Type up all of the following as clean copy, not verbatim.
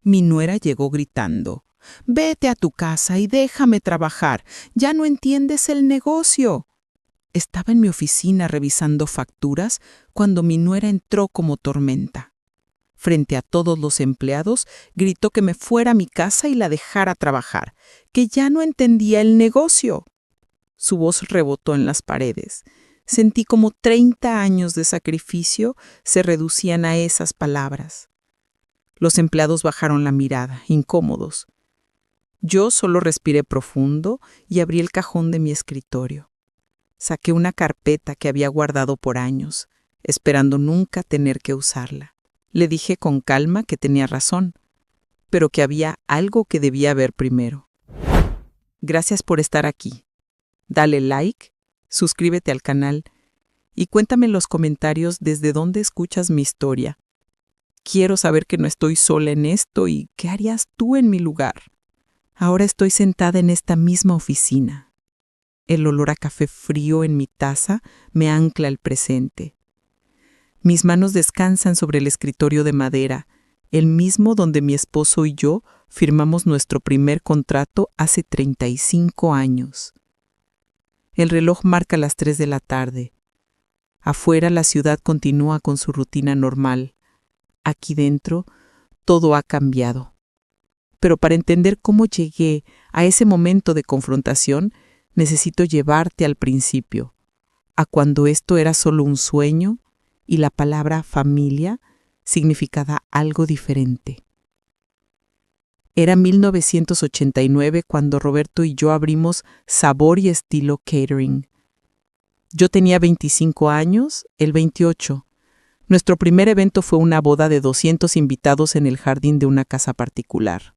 Mi nuera llegó gritando: «Vete a tu casa y déjame trabajar. ¿Ya no entiendes el negocio?». Estaba en mi oficina revisando facturas cuando mi nuera entró como tormenta. Frente a todos los empleados, gritó que me fuera a mi casa y la dejara trabajar, que ya no entendía el negocio. Su voz rebotó en las paredes. Sentí como 30 años de sacrificio se reducían a esas palabras. Los empleados bajaron la mirada, incómodos. Yo solo respiré profundo y abrí el cajón de mi escritorio. Saqué una carpeta que había guardado por años, esperando nunca tener que usarla. Le dije con calma que tenía razón, pero que había algo que debía ver primero. Gracias por estar aquí. Dale like, suscríbete al canal y cuéntame en los comentarios desde dónde escuchas mi historia. Quiero saber que no estoy sola en esto y qué harías tú en mi lugar. Ahora estoy sentada en esta misma oficina. El olor a café frío en mi taza me ancla al presente. Mis manos descansan sobre el escritorio de madera, el mismo donde mi esposo y yo firmamos nuestro primer contrato hace 35 años. El reloj marca las 3 de la tarde. Afuera la ciudad continúa con su rutina normal. Aquí dentro todo ha cambiado. Pero para entender cómo llegué a ese momento de confrontación, necesito llevarte al principio, a cuando esto era solo un sueño y la palabra familia significaba algo diferente. Era 1989 cuando Roberto y yo abrimos Sabor y Estilo Catering. Yo tenía 25 años, él 28. Nuestro primer evento fue una boda de 200 invitados en el jardín de una casa particular.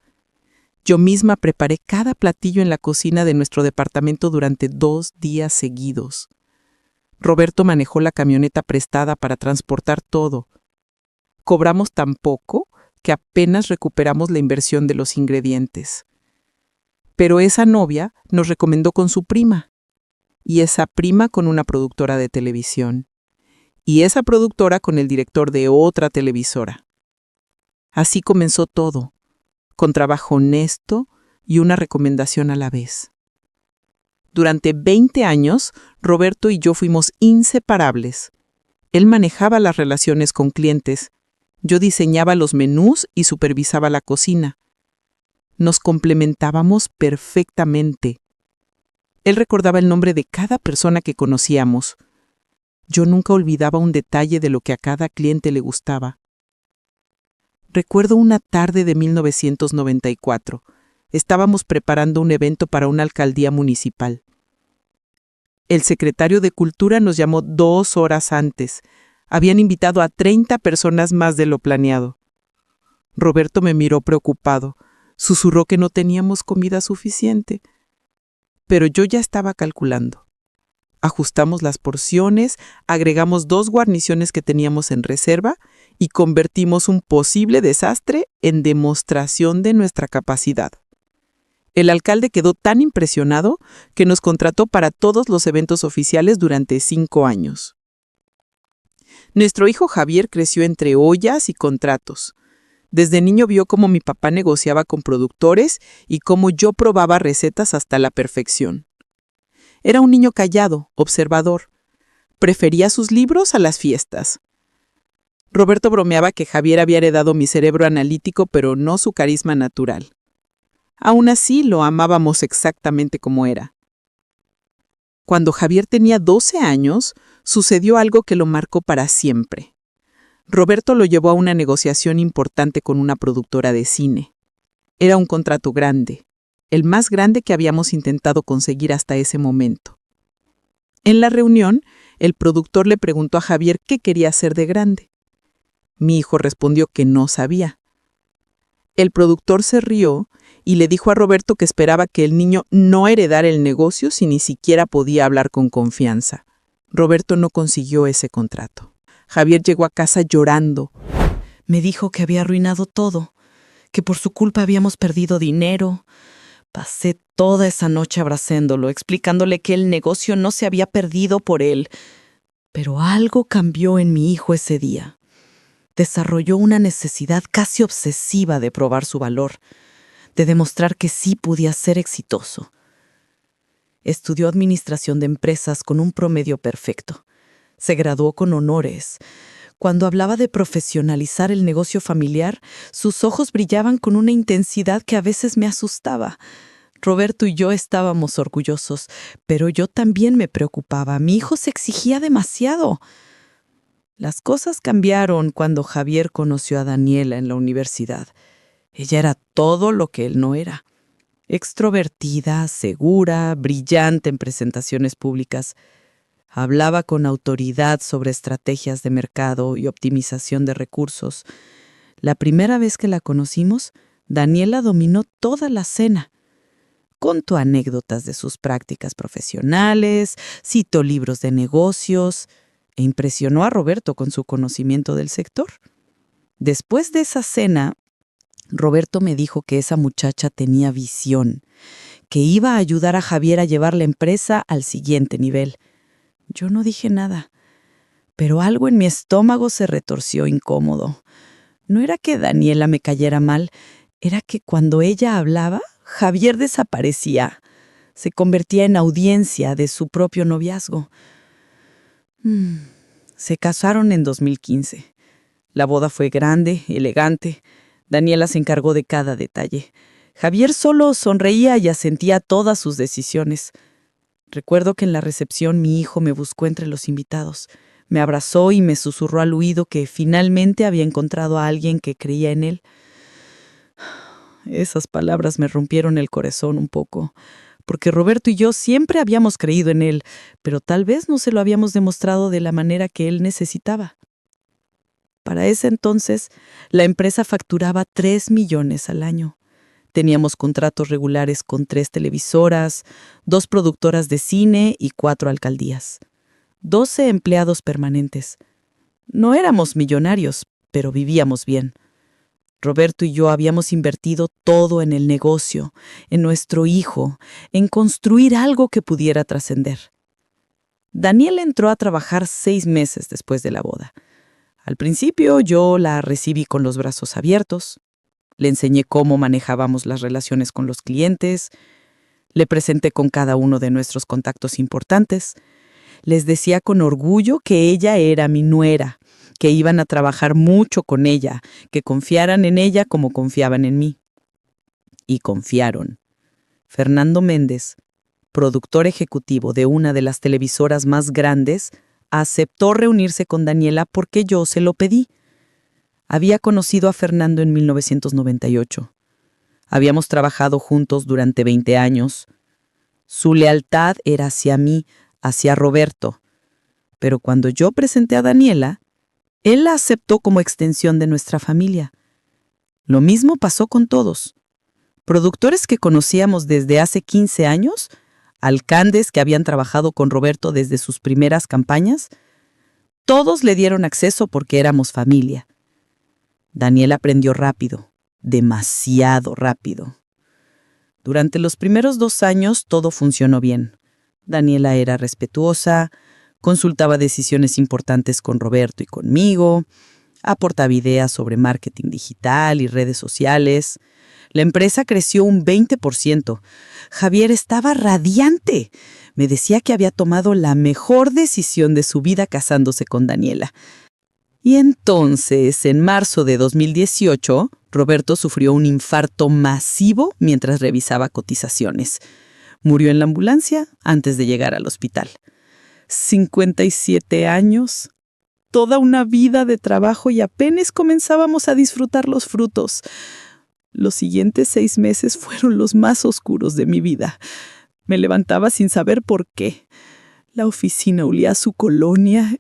Yo misma preparé cada platillo en la cocina de nuestro departamento durante 2 días seguidos. Roberto manejó la camioneta prestada para transportar todo. Cobramos tan poco que apenas recuperamos la inversión de los ingredientes. Pero esa novia nos recomendó con su prima, y esa prima con una productora de televisión, y esa productora con el director de otra televisora. Así comenzó todo, con trabajo honesto y una recomendación a la vez. Durante 20 años, Roberto y yo fuimos inseparables. Él manejaba las relaciones con clientes, yo diseñaba los menús y supervisaba la cocina. Nos complementábamos perfectamente. Él recordaba el nombre de cada persona que conocíamos. Yo nunca olvidaba un detalle de lo que a cada cliente le gustaba. Recuerdo una tarde de 1994. Estábamos preparando un evento para una alcaldía municipal. El secretario de Cultura nos llamó 2 horas antes. Habían invitado a 30 personas más de lo planeado. Roberto me miró preocupado. Susurró que no teníamos comida suficiente. Pero yo ya estaba calculando. Ajustamos las porciones, agregamos 2 guarniciones que teníamos en reserva y convertimos un posible desastre en demostración de nuestra capacidad. El alcalde quedó tan impresionado que nos contrató para todos los eventos oficiales durante 5 años. Nuestro hijo Javier creció entre ollas y contratos. Desde niño vio cómo mi papá negociaba con productores y cómo yo probaba recetas hasta la perfección. Era un niño callado, observador. Prefería sus libros a las fiestas. Roberto bromeaba que Javier había heredado mi cerebro analítico, pero no su carisma natural. Aún así, lo amábamos exactamente como era. Cuando Javier tenía 12 años, sucedió algo que lo marcó para siempre. Roberto lo llevó a una negociación importante con una productora de cine. Era un contrato grande, el más grande que habíamos intentado conseguir hasta ese momento. En la reunión, el productor le preguntó a Javier qué quería hacer de grande. Mi hijo respondió que no sabía. El productor se rió y le dijo a Roberto que esperaba que el niño no heredara el negocio si ni siquiera podía hablar con confianza. Roberto no consiguió ese contrato. Javier llegó a casa llorando. Me dijo que había arruinado todo, que por su culpa habíamos perdido dinero. Pasé toda esa noche abrazándolo, explicándole que el negocio no se había perdido por él. Pero algo cambió en mi hijo ese día. desarrolló una necesidad casi obsesiva de probar su valor, de demostrar que sí podía ser exitoso. Estudió administración de empresas con un promedio perfecto. Se graduó con honores. Cuando hablaba de profesionalizar el negocio familiar, sus ojos brillaban con una intensidad que a veces me asustaba. Roberto y yo estábamos orgullosos, pero yo también me preocupaba. Mi hijo se exigía demasiado. Las cosas cambiaron cuando Javier conoció a Daniela en la universidad. Ella era todo lo que él no era. Extrovertida, segura, brillante en presentaciones públicas. Hablaba con autoridad sobre estrategias de mercado y optimización de recursos. La primera vez que la conocimos, Daniela dominó toda la cena. Contó anécdotas de sus prácticas profesionales, citó libros de negocios e impresionó a Roberto con su conocimiento del sector. Después de esa cena, Roberto me dijo que esa muchacha tenía visión, que iba a ayudar a Javier a llevar la empresa al siguiente nivel. Yo no dije nada, pero algo en mi estómago se retorció incómodo. No era que Daniela me cayera mal, era que cuando ella hablaba, Javier desaparecía. Se convertía en audiencia de su propio noviazgo. Se casaron en 2015. La boda fue grande, elegante. Daniela se encargó de cada detalle. Javier solo sonreía y asentía a todas sus decisiones. Recuerdo que en la recepción mi hijo me buscó entre los invitados. Me abrazó y me susurró al oído que finalmente había encontrado a alguien que creía en él. Esas palabras me rompieron el corazón un poco, porque Roberto y yo siempre habíamos creído en él, pero tal vez no se lo habíamos demostrado de la manera que él necesitaba. Para ese entonces, la empresa facturaba 3 millones al año. Teníamos contratos regulares con 3 televisoras, 2 productoras de cine y 4 alcaldías. 12 empleados permanentes. No éramos millonarios, pero vivíamos bien. Roberto y yo habíamos invertido todo en el negocio, en nuestro hijo, en construir algo que pudiera trascender. Daniel entró a trabajar 6 meses después de la boda. Al principio yo la recibí con los brazos abiertos. Le enseñé cómo manejábamos las relaciones con los clientes. Le presenté con cada uno de nuestros contactos importantes. Les decía con orgullo que ella era mi nuera, que iban a trabajar mucho con ella, que confiaran en ella como confiaban en mí. Y confiaron. Fernando Méndez, productor ejecutivo de una de las televisoras más grandes, aceptó reunirse con Daniela porque yo se lo pedí. Había conocido a Fernando en 1998. Habíamos trabajado juntos durante 20 años. Su lealtad era hacia mí, hacia Roberto. Pero cuando yo presenté a Daniela, él la aceptó como extensión de nuestra familia. Lo mismo pasó con todos. Productores que conocíamos desde hace 15 años, alcaldes que habían trabajado con Roberto desde sus primeras campañas, todos le dieron acceso porque éramos familia. Daniela aprendió rápido, demasiado rápido. Durante los primeros 2 años todo funcionó bien. Daniela era respetuosa, consultaba decisiones importantes con Roberto y conmigo, aportaba ideas sobre marketing digital y redes sociales. La empresa creció un 20%. Javier estaba radiante. Me decía que había tomado la mejor decisión de su vida casándose con Daniela. Y entonces, en marzo de 2018, Roberto sufrió un infarto masivo mientras revisaba cotizaciones. Murió en la ambulancia antes de llegar al hospital. 57 años, toda una vida de trabajo y apenas comenzábamos a disfrutar los frutos. Los siguientes 6 meses fueron los más oscuros de mi vida. Me levantaba sin saber por qué. La oficina olía a su colonia.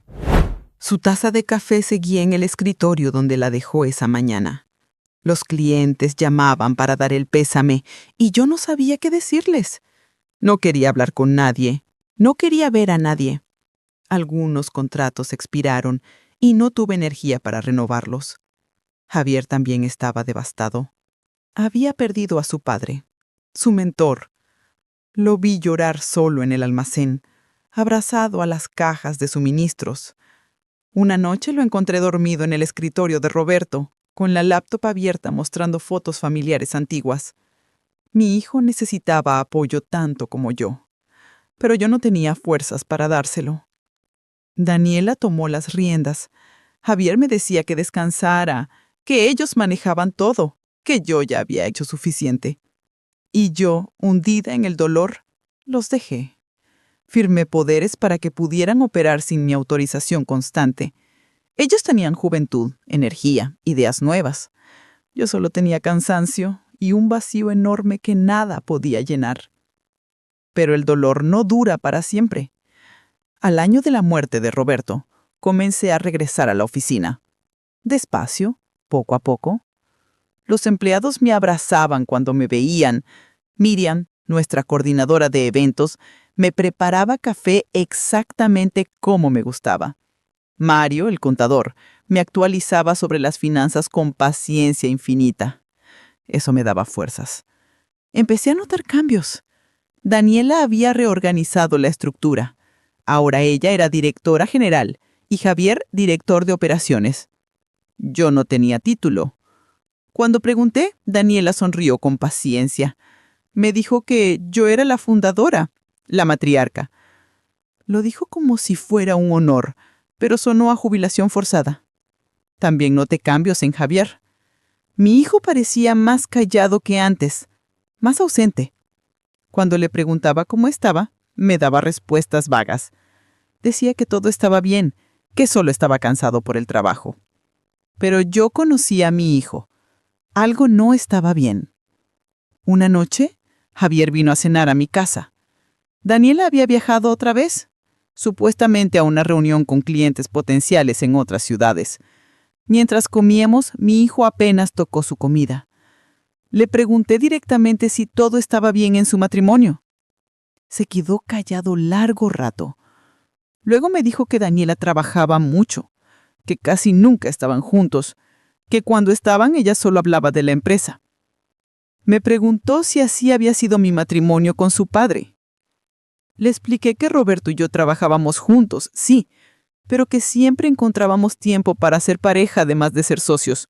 Su taza de café seguía en el escritorio donde la dejó esa mañana. Los clientes llamaban para dar el pésame y yo no sabía qué decirles. No quería hablar con nadie. No quería ver a nadie. Algunos contratos expiraron y no tuve energía para renovarlos. Javier también estaba devastado. Había perdido a su padre, su mentor. Lo vi llorar solo en el almacén, abrazado a las cajas de suministros. Una noche lo encontré dormido en el escritorio de Roberto, con la laptop abierta mostrando fotos familiares antiguas. Mi hijo necesitaba apoyo tanto como yo, pero yo no tenía fuerzas para dárselo. Daniela tomó las riendas. Javier me decía que descansara, que ellos manejaban todo, que yo ya había hecho suficiente. Y yo, hundida en el dolor, los dejé. Firmé poderes para que pudieran operar sin mi autorización constante. Ellos tenían juventud, energía, ideas nuevas. Yo solo tenía cansancio y un vacío enorme que nada podía llenar. Pero el dolor no dura para siempre. Al año de la muerte de Roberto, comencé a regresar a la oficina. Despacio, poco a poco. Los empleados me abrazaban cuando me veían. Miriam, nuestra coordinadora de eventos, me preparaba café exactamente como me gustaba. Mario, el contador, me actualizaba sobre las finanzas con paciencia infinita. Eso me daba fuerzas. Empecé a notar cambios. Daniela había reorganizado la estructura. Ahora ella era directora general y Javier director de operaciones. Yo no tenía título. Cuando pregunté, Daniela sonrió con paciencia. Me dijo que yo era la fundadora, la matriarca. Lo dijo como si fuera un honor, pero sonó a jubilación forzada. También noté cambios en Javier. Mi hijo parecía más callado que antes, más ausente. Cuando le preguntaba cómo estaba, me daba respuestas vagas. Decía que todo estaba bien, que solo estaba cansado por el trabajo. Pero yo conocía a mi hijo. Algo no estaba bien. Una noche, Javier vino a cenar a mi casa. Daniela había viajado otra vez, supuestamente a una reunión con clientes potenciales en otras ciudades. Mientras comíamos, mi hijo apenas tocó su comida. Le pregunté directamente si todo estaba bien en su matrimonio. Se quedó callado largo rato. Luego me dijo que Daniela trabajaba mucho, que casi nunca estaban juntos, que cuando estaban ella solo hablaba de la empresa. Me preguntó si así había sido mi matrimonio con su padre. Le expliqué que Roberto y yo trabajábamos juntos, sí, pero que siempre encontrábamos tiempo para ser pareja además de ser socios.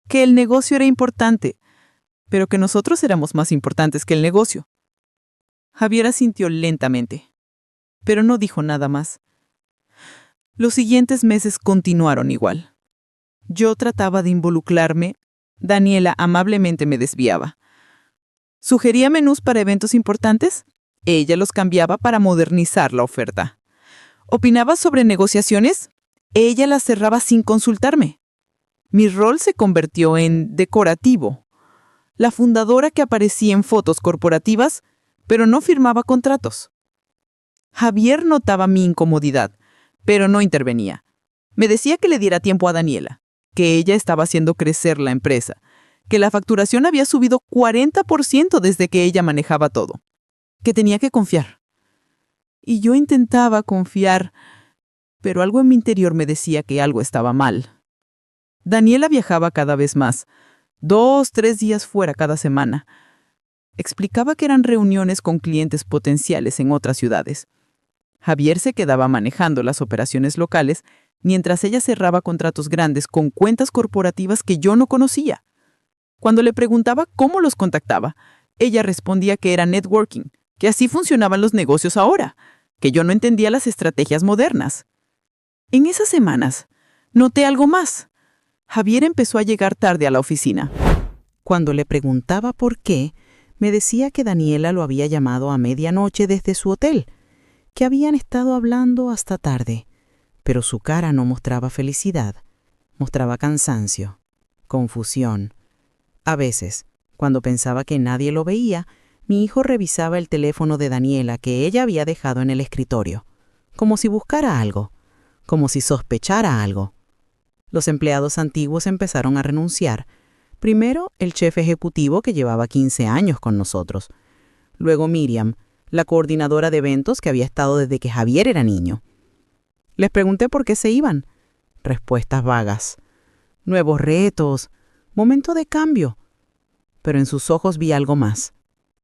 Que el negocio era importante, pero que nosotros éramos más importantes que el negocio. Javier asintió lentamente, pero no dijo nada más. Los siguientes meses continuaron igual. Yo trataba de involucrarme. Daniela amablemente me desviaba. ¿Sugería menús para eventos importantes? Ella los cambiaba para modernizar la oferta. ¿Opinaba sobre negociaciones? Ella las cerraba sin consultarme. Mi rol se convirtió en decorativo. La fundadora que aparecía en fotos corporativas, pero no firmaba contratos. Javier notaba mi incomodidad, pero no intervenía. Me decía que le diera tiempo a Daniela, que ella estaba haciendo crecer la empresa, que la facturación había subido 40% desde que ella manejaba todo, que tenía que confiar. Y yo intentaba confiar, pero algo en mi interior me decía que algo estaba mal. Daniela viajaba cada vez más, 2, 3 días fuera cada semana. Explicaba que eran reuniones con clientes potenciales en otras ciudades. Javier se quedaba manejando las operaciones locales mientras ella cerraba contratos grandes con cuentas corporativas que yo no conocía. Cuando le preguntaba cómo los contactaba, ella respondía que era networking, que así funcionaban los negocios ahora, que yo no entendía las estrategias modernas. En esas semanas, noté algo más. Javier empezó a llegar tarde a la oficina. Cuando le preguntaba por qué, me decía que Daniela lo había llamado a medianoche desde su hotel, que habían estado hablando hasta tarde, pero su cara no mostraba felicidad, mostraba cansancio, confusión. A veces, cuando pensaba que nadie lo veía, mi hijo revisaba el teléfono de Daniela que ella había dejado en el escritorio, como si buscara algo, como si sospechara algo. Los empleados antiguos empezaron a renunciar. Primero, el chef ejecutivo que llevaba 15 años con nosotros. Luego Miriam, la coordinadora de eventos que había estado desde que Javier era niño. Les pregunté por qué se iban. Respuestas vagas. Nuevos retos. Momento de cambio. Pero en sus ojos vi algo más.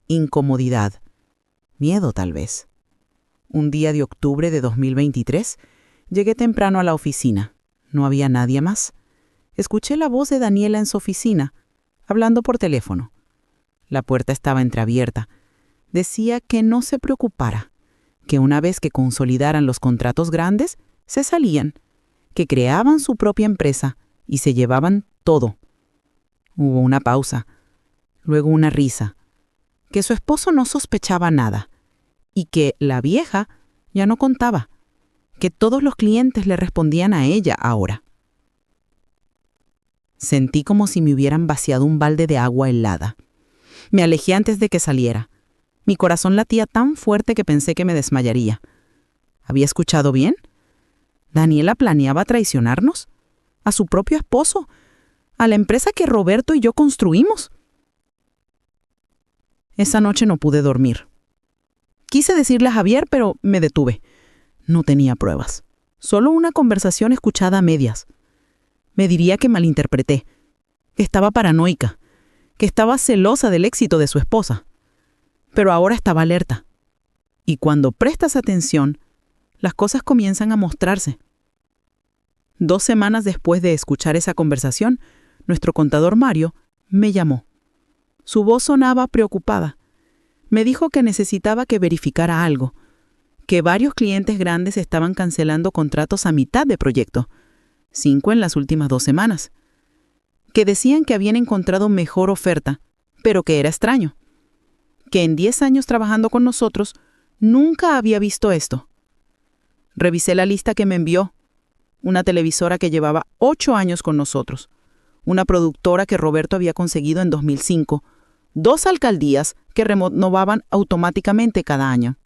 Incomodidad. Miedo, tal vez. Un día de octubre de 2023, Llegué temprano a la oficina. No había nadie más. Escuché la voz de Daniela en su oficina, hablando por teléfono. La puerta estaba entreabierta. Decía que no se preocupara, que una vez que consolidaran los contratos grandes, se salían, que creaban su propia empresa y se llevaban todo. Hubo una pausa, luego una risa, que su esposo no sospechaba nada y que la vieja ya no contaba, que todos los clientes le respondían a ella ahora. Sentí como si me hubieran vaciado un balde de agua helada. Me alejé antes de que saliera. Mi corazón latía tan fuerte que pensé que me desmayaría. ¿Había escuchado bien? ¿Daniela planeaba traicionarnos? ¿A su propio esposo? ¿A la empresa que Roberto y yo construimos? Esa noche no pude dormir. Quise decirle a Javier, pero me detuve. No tenía pruebas. Solo una conversación escuchada a medias. Me diría que malinterpreté, que estaba paranoica, que estaba celosa del éxito de su esposa. Pero ahora estaba alerta. Y cuando prestas atención, las cosas comienzan a mostrarse. 2 semanas después de escuchar esa conversación, nuestro contador Mario me llamó. Su voz sonaba preocupada. Me dijo que necesitaba que verificara algo, que varios clientes grandes estaban cancelando contratos a mitad de proyecto, 5 en las últimas 2 semanas, que decían que habían encontrado mejor oferta, pero que era extraño, que en 10 años trabajando con nosotros nunca había visto esto. Revisé la lista que me envió. Una televisora que llevaba 8 años con nosotros, una productora que Roberto había conseguido en 2005, 2 alcaldías que renovaban automáticamente cada año.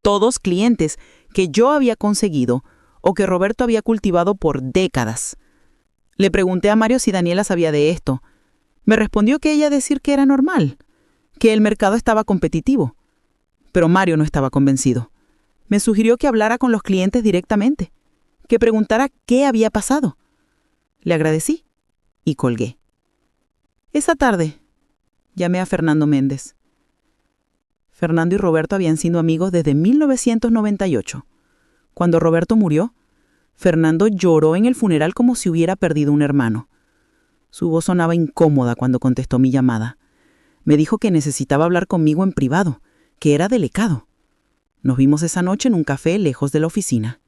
Todos clientes que yo había conseguido o que Roberto había cultivado por décadas. Le pregunté a Mario si Daniela sabía de esto. Me respondió que ella decía que era normal, que el mercado estaba competitivo. Pero Mario no estaba convencido. Me sugirió que hablara con los clientes directamente, que preguntara qué había pasado. Le agradecí y colgué. Esa tarde llamé a Fernando Méndez. Fernando y Roberto habían sido amigos desde 1998. Cuando Roberto murió, Fernando lloró en el funeral como si hubiera perdido un hermano. Su voz sonaba incómoda cuando contestó mi llamada. Me dijo que necesitaba hablar conmigo en privado, que era delicado. Nos vimos esa noche en un café lejos de la oficina.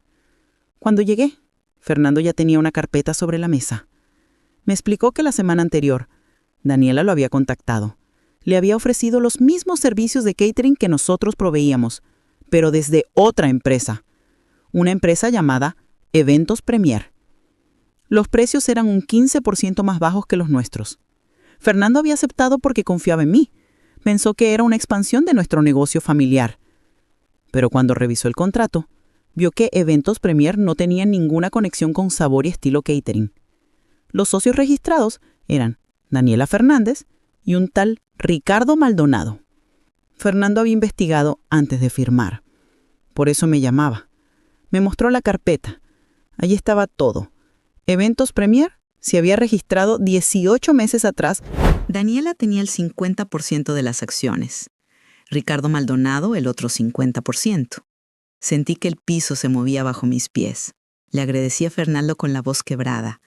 Cuando llegué, Fernando ya tenía una carpeta sobre la mesa. Me explicó que la semana anterior, Daniela lo había contactado. Le había ofrecido los mismos servicios de catering que nosotros proveíamos, pero desde otra empresa. Una empresa llamada Eventos Premier. Los precios eran un 15% más bajos que los nuestros. Fernando había aceptado porque confiaba en mí. Pensó que era una expansión de nuestro negocio familiar. Pero cuando revisó el contrato, vio que Eventos Premier no tenía ninguna conexión con Sabor y Estilo Catering. Los socios registrados eran Daniela Fernández y un tal Ricardo Maldonado. Fernando había investigado antes de firmar. Por eso me llamaba. Me mostró la carpeta. Allí estaba todo. Eventos Premier se había registrado 18 meses atrás. Daniela tenía el 50% de las acciones. Ricardo Maldonado el otro 50%. Sentí que el piso se movía bajo mis pies. Le agradecí a Fernando con la voz quebrada.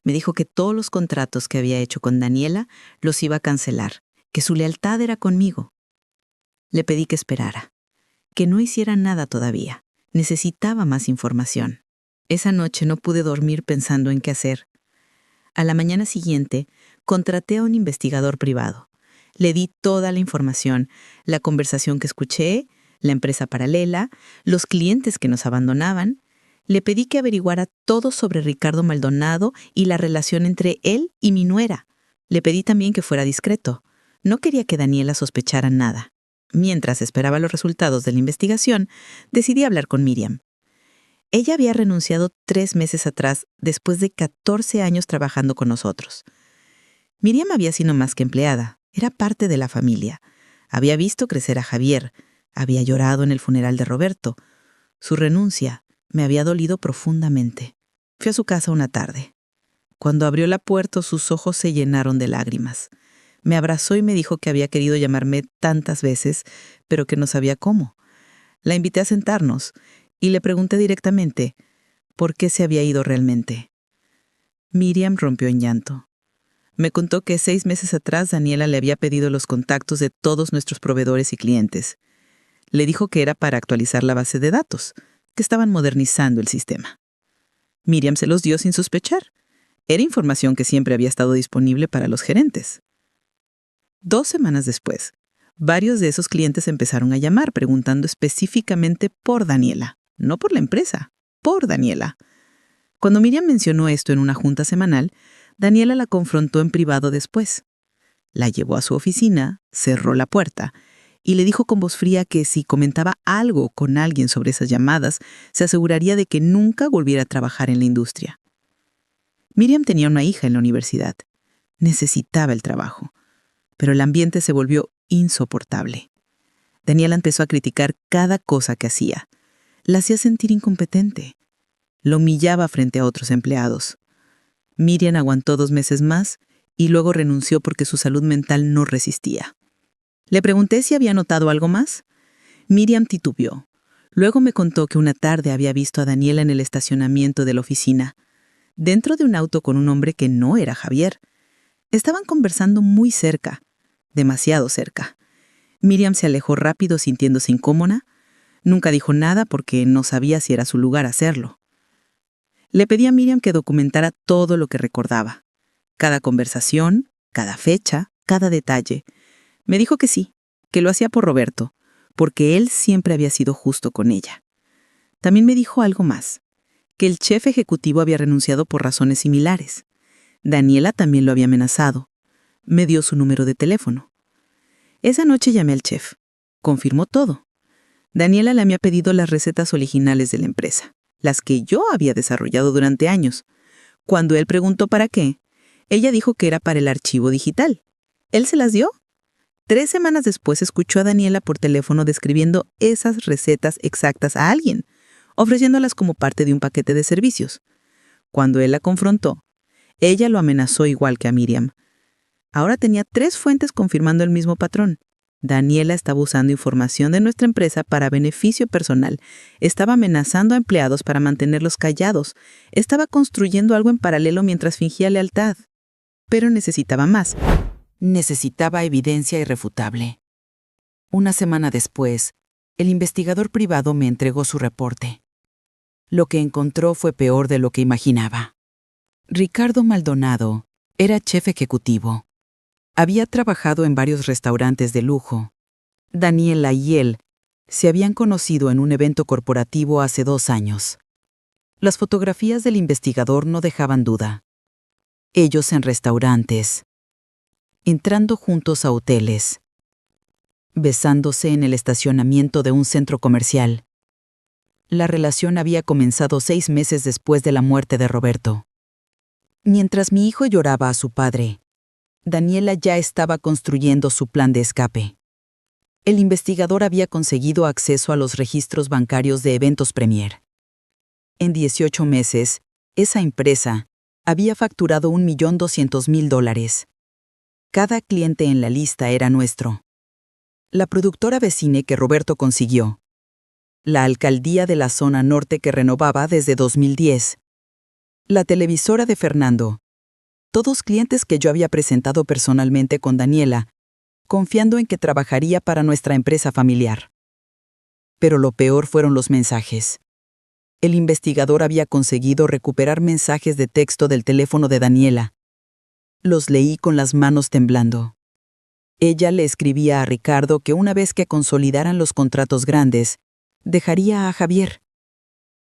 Me dijo que todos los contratos que había hecho con Daniela los iba a cancelar, que su lealtad era conmigo. Le pedí que esperara, que no hiciera nada todavía. Necesitaba más información. Esa noche no pude dormir pensando en qué hacer. A la mañana siguiente, contraté a un investigador privado. Le di toda la información, la conversación que escuché, la empresa paralela, los clientes que nos abandonaban. Le pedí que averiguara todo sobre Ricardo Maldonado y la relación entre él y mi nuera. Le pedí también que fuera discreto. No quería que Daniela sospechara nada. Mientras esperaba los resultados de la investigación, decidí hablar con Miriam. Ella había renunciado 3 meses atrás, después de 14 años trabajando con nosotros. Miriam había sido más que empleada, era parte de la familia. Había visto crecer a Javier, había llorado en el funeral de Roberto. Su renuncia me había dolido profundamente. Fui a su casa una tarde. Cuando abrió la puerta, sus ojos se llenaron de lágrimas. Me abrazó y me dijo que había querido llamarme tantas veces, pero que no sabía cómo. La invité a sentarnos y le pregunté directamente, ¿Por qué se había ido realmente? Miriam rompió en llanto. Me contó que 6 meses atrás Daniela le había pedido los contactos de todos nuestros proveedores y clientes. Le dijo que era para actualizar la base de datos, que estaban modernizando el sistema. Miriam se los dio sin sospechar. Era información que siempre había estado disponible para los gerentes. 2 semanas después, varios de esos clientes empezaron a llamar preguntando específicamente por Daniela, no por la empresa, por Daniela. Cuando Miriam mencionó esto en una junta semanal, Daniela la confrontó en privado después. La llevó a su oficina, cerró la puerta y le dijo con voz fría que si comentaba algo con alguien sobre esas llamadas, se aseguraría de que nunca volviera a trabajar en la industria. Miriam tenía una hija en la universidad. Necesitaba el trabajo, pero el ambiente se volvió insoportable. Daniela empezó a criticar cada cosa que hacía. La hacía sentir incompetente. Lo humillaba frente a otros empleados. Miriam aguantó 2 meses más y luego renunció porque su salud mental no resistía. Le pregunté si había notado algo más. Miriam titubeó. Luego me contó que una tarde había visto a Daniela en el estacionamiento de la oficina, dentro de un auto con un hombre que no era Javier. Estaban conversando muy cerca, demasiado cerca. Miriam se alejó rápido sintiéndose incómoda. Nunca dijo nada porque no sabía si era su lugar hacerlo. Le pedí a Miriam que documentara todo lo que recordaba. Cada conversación, cada fecha, cada detalle. Me dijo que sí, que lo hacía por Roberto, porque él siempre había sido justo con ella. También me dijo algo más, que el chef ejecutivo había renunciado por razones similares. Daniela también lo había amenazado. Me dio su número de teléfono. Esa noche llamé al chef. Confirmó todo. Daniela le había pedido las recetas originales de la empresa, las que yo había desarrollado durante años. Cuando él preguntó para qué, ella dijo que era para el archivo digital. ¿Él se las dio? 3 semanas después escuchó a Daniela por teléfono describiendo esas recetas exactas a alguien, ofreciéndolas como parte de un paquete de servicios. Cuando él la confrontó, ella lo amenazó igual que a Miriam. Ahora tenía 3 fuentes confirmando el mismo patrón. Daniela estaba usando información de nuestra empresa para beneficio personal. Estaba amenazando a empleados para mantenerlos callados. Estaba construyendo algo en paralelo mientras fingía lealtad. Pero necesitaba más. Necesitaba evidencia irrefutable. Una semana después, el investigador privado me entregó su reporte. Lo que encontró fue peor de lo que imaginaba. Ricardo Maldonado era chef ejecutivo. Había trabajado en varios restaurantes de lujo. Daniela y él se habían conocido en un evento corporativo hace 2 años. Las fotografías del investigador no dejaban duda. Ellos en restaurantes, entrando juntos a hoteles, besándose en el estacionamiento de un centro comercial. La relación había comenzado 6 meses después de la muerte de Roberto. Mientras mi hijo lloraba a su padre, Daniela ya estaba construyendo su plan de escape. El investigador había conseguido acceso a los registros bancarios de Eventos Premier. En 18 meses, esa empresa había facturado $1.200.000. Cada cliente en la lista era nuestro. La productora vecina que Roberto consiguió. La alcaldía de la zona norte que renovaba desde 2010. La televisora de Fernando. Todos clientes que yo había presentado personalmente con Daniela, confiando en que trabajaría para nuestra empresa familiar. Pero lo peor fueron los mensajes. El investigador había conseguido recuperar mensajes de texto del teléfono de Daniela. Los leí con las manos temblando. Ella le escribía a Ricardo que una vez que consolidaran los contratos grandes, dejaría a Javier.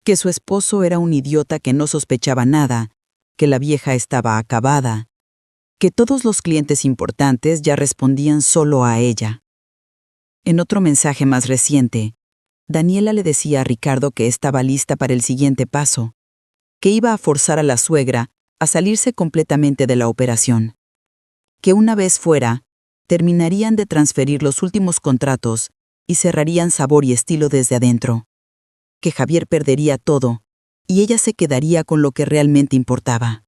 Que su esposo era un idiota que no sospechaba nada, que la vieja estaba acabada, que todos los clientes importantes ya respondían solo a ella. En otro mensaje más reciente, Daniela le decía a Ricardo que estaba lista para el siguiente paso, que iba a forzar a la suegra a salirse completamente de la operación. Que una vez fuera, terminarían de transferir los últimos contratos y cerrarían Sabor y Estilo desde adentro. Que Javier perdería todo y ella se quedaría con lo que realmente importaba: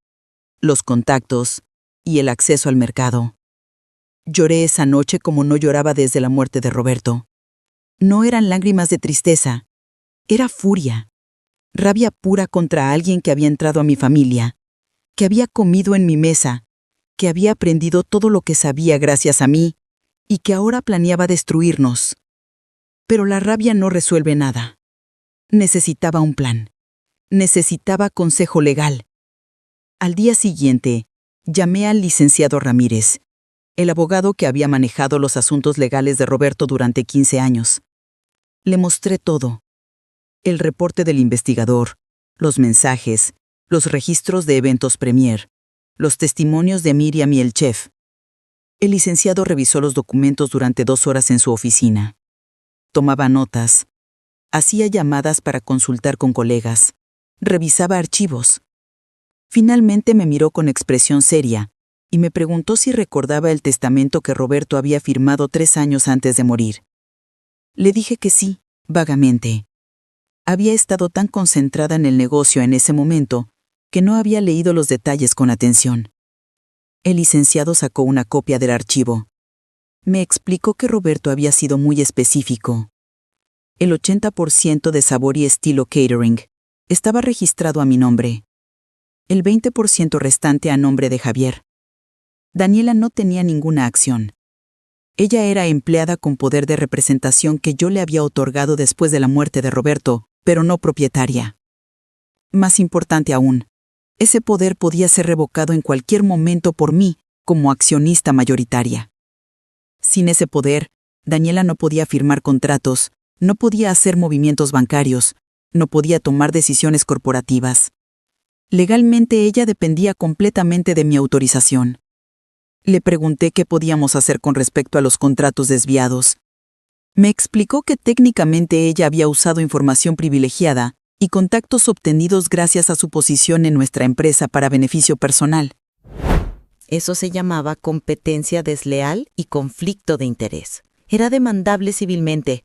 los contactos y el acceso al mercado. Lloré esa noche como no lloraba desde la muerte de Roberto. No eran lágrimas de tristeza, era furia. Rabia pura contra alguien que había entrado a mi familia, que había comido en mi mesa, que había aprendido todo lo que sabía gracias a mí y que ahora planeaba destruirnos. Pero la rabia no resuelve nada. Necesitaba un plan. Necesitaba consejo legal. Al día siguiente, llamé al licenciado Ramírez, el abogado que había manejado los asuntos legales de Roberto durante 15 años. Le mostré todo. El reporte del investigador, los mensajes, los registros de eventos premier, los testimonios de Miriam y el chef. El licenciado revisó los documentos durante 2 horas en su oficina. Tomaba notas, hacía llamadas para consultar con colegas, revisaba archivos. Finalmente me miró con expresión seria y me preguntó si recordaba el testamento que Roberto había firmado 3 años antes de morir. Le dije que sí, vagamente. Había estado tan concentrada en el negocio en ese momento que no había leído los detalles con atención. El licenciado sacó una copia del archivo. Me explicó que Roberto había sido muy específico. El 80% de sabor y estilo catering estaba registrado a mi nombre. El 20% restante a nombre de Javier. Daniela no tenía ninguna acción. Ella era empleada con poder de representación que yo le había otorgado después de la muerte de Roberto, pero no propietaria. Más importante aún, ese poder podía ser revocado en cualquier momento por mí como accionista mayoritaria. Sin ese poder, Daniela no podía firmar contratos, no podía hacer movimientos bancarios, no podía tomar decisiones corporativas. Legalmente ella dependía completamente de mi autorización. Le pregunté qué podíamos hacer con respecto a los contratos desviados. Me explicó que técnicamente ella había usado información privilegiada y contactos obtenidos gracias a su posición en nuestra empresa para beneficio personal. Eso se llamaba competencia desleal y conflicto de interés. Era demandable civilmente.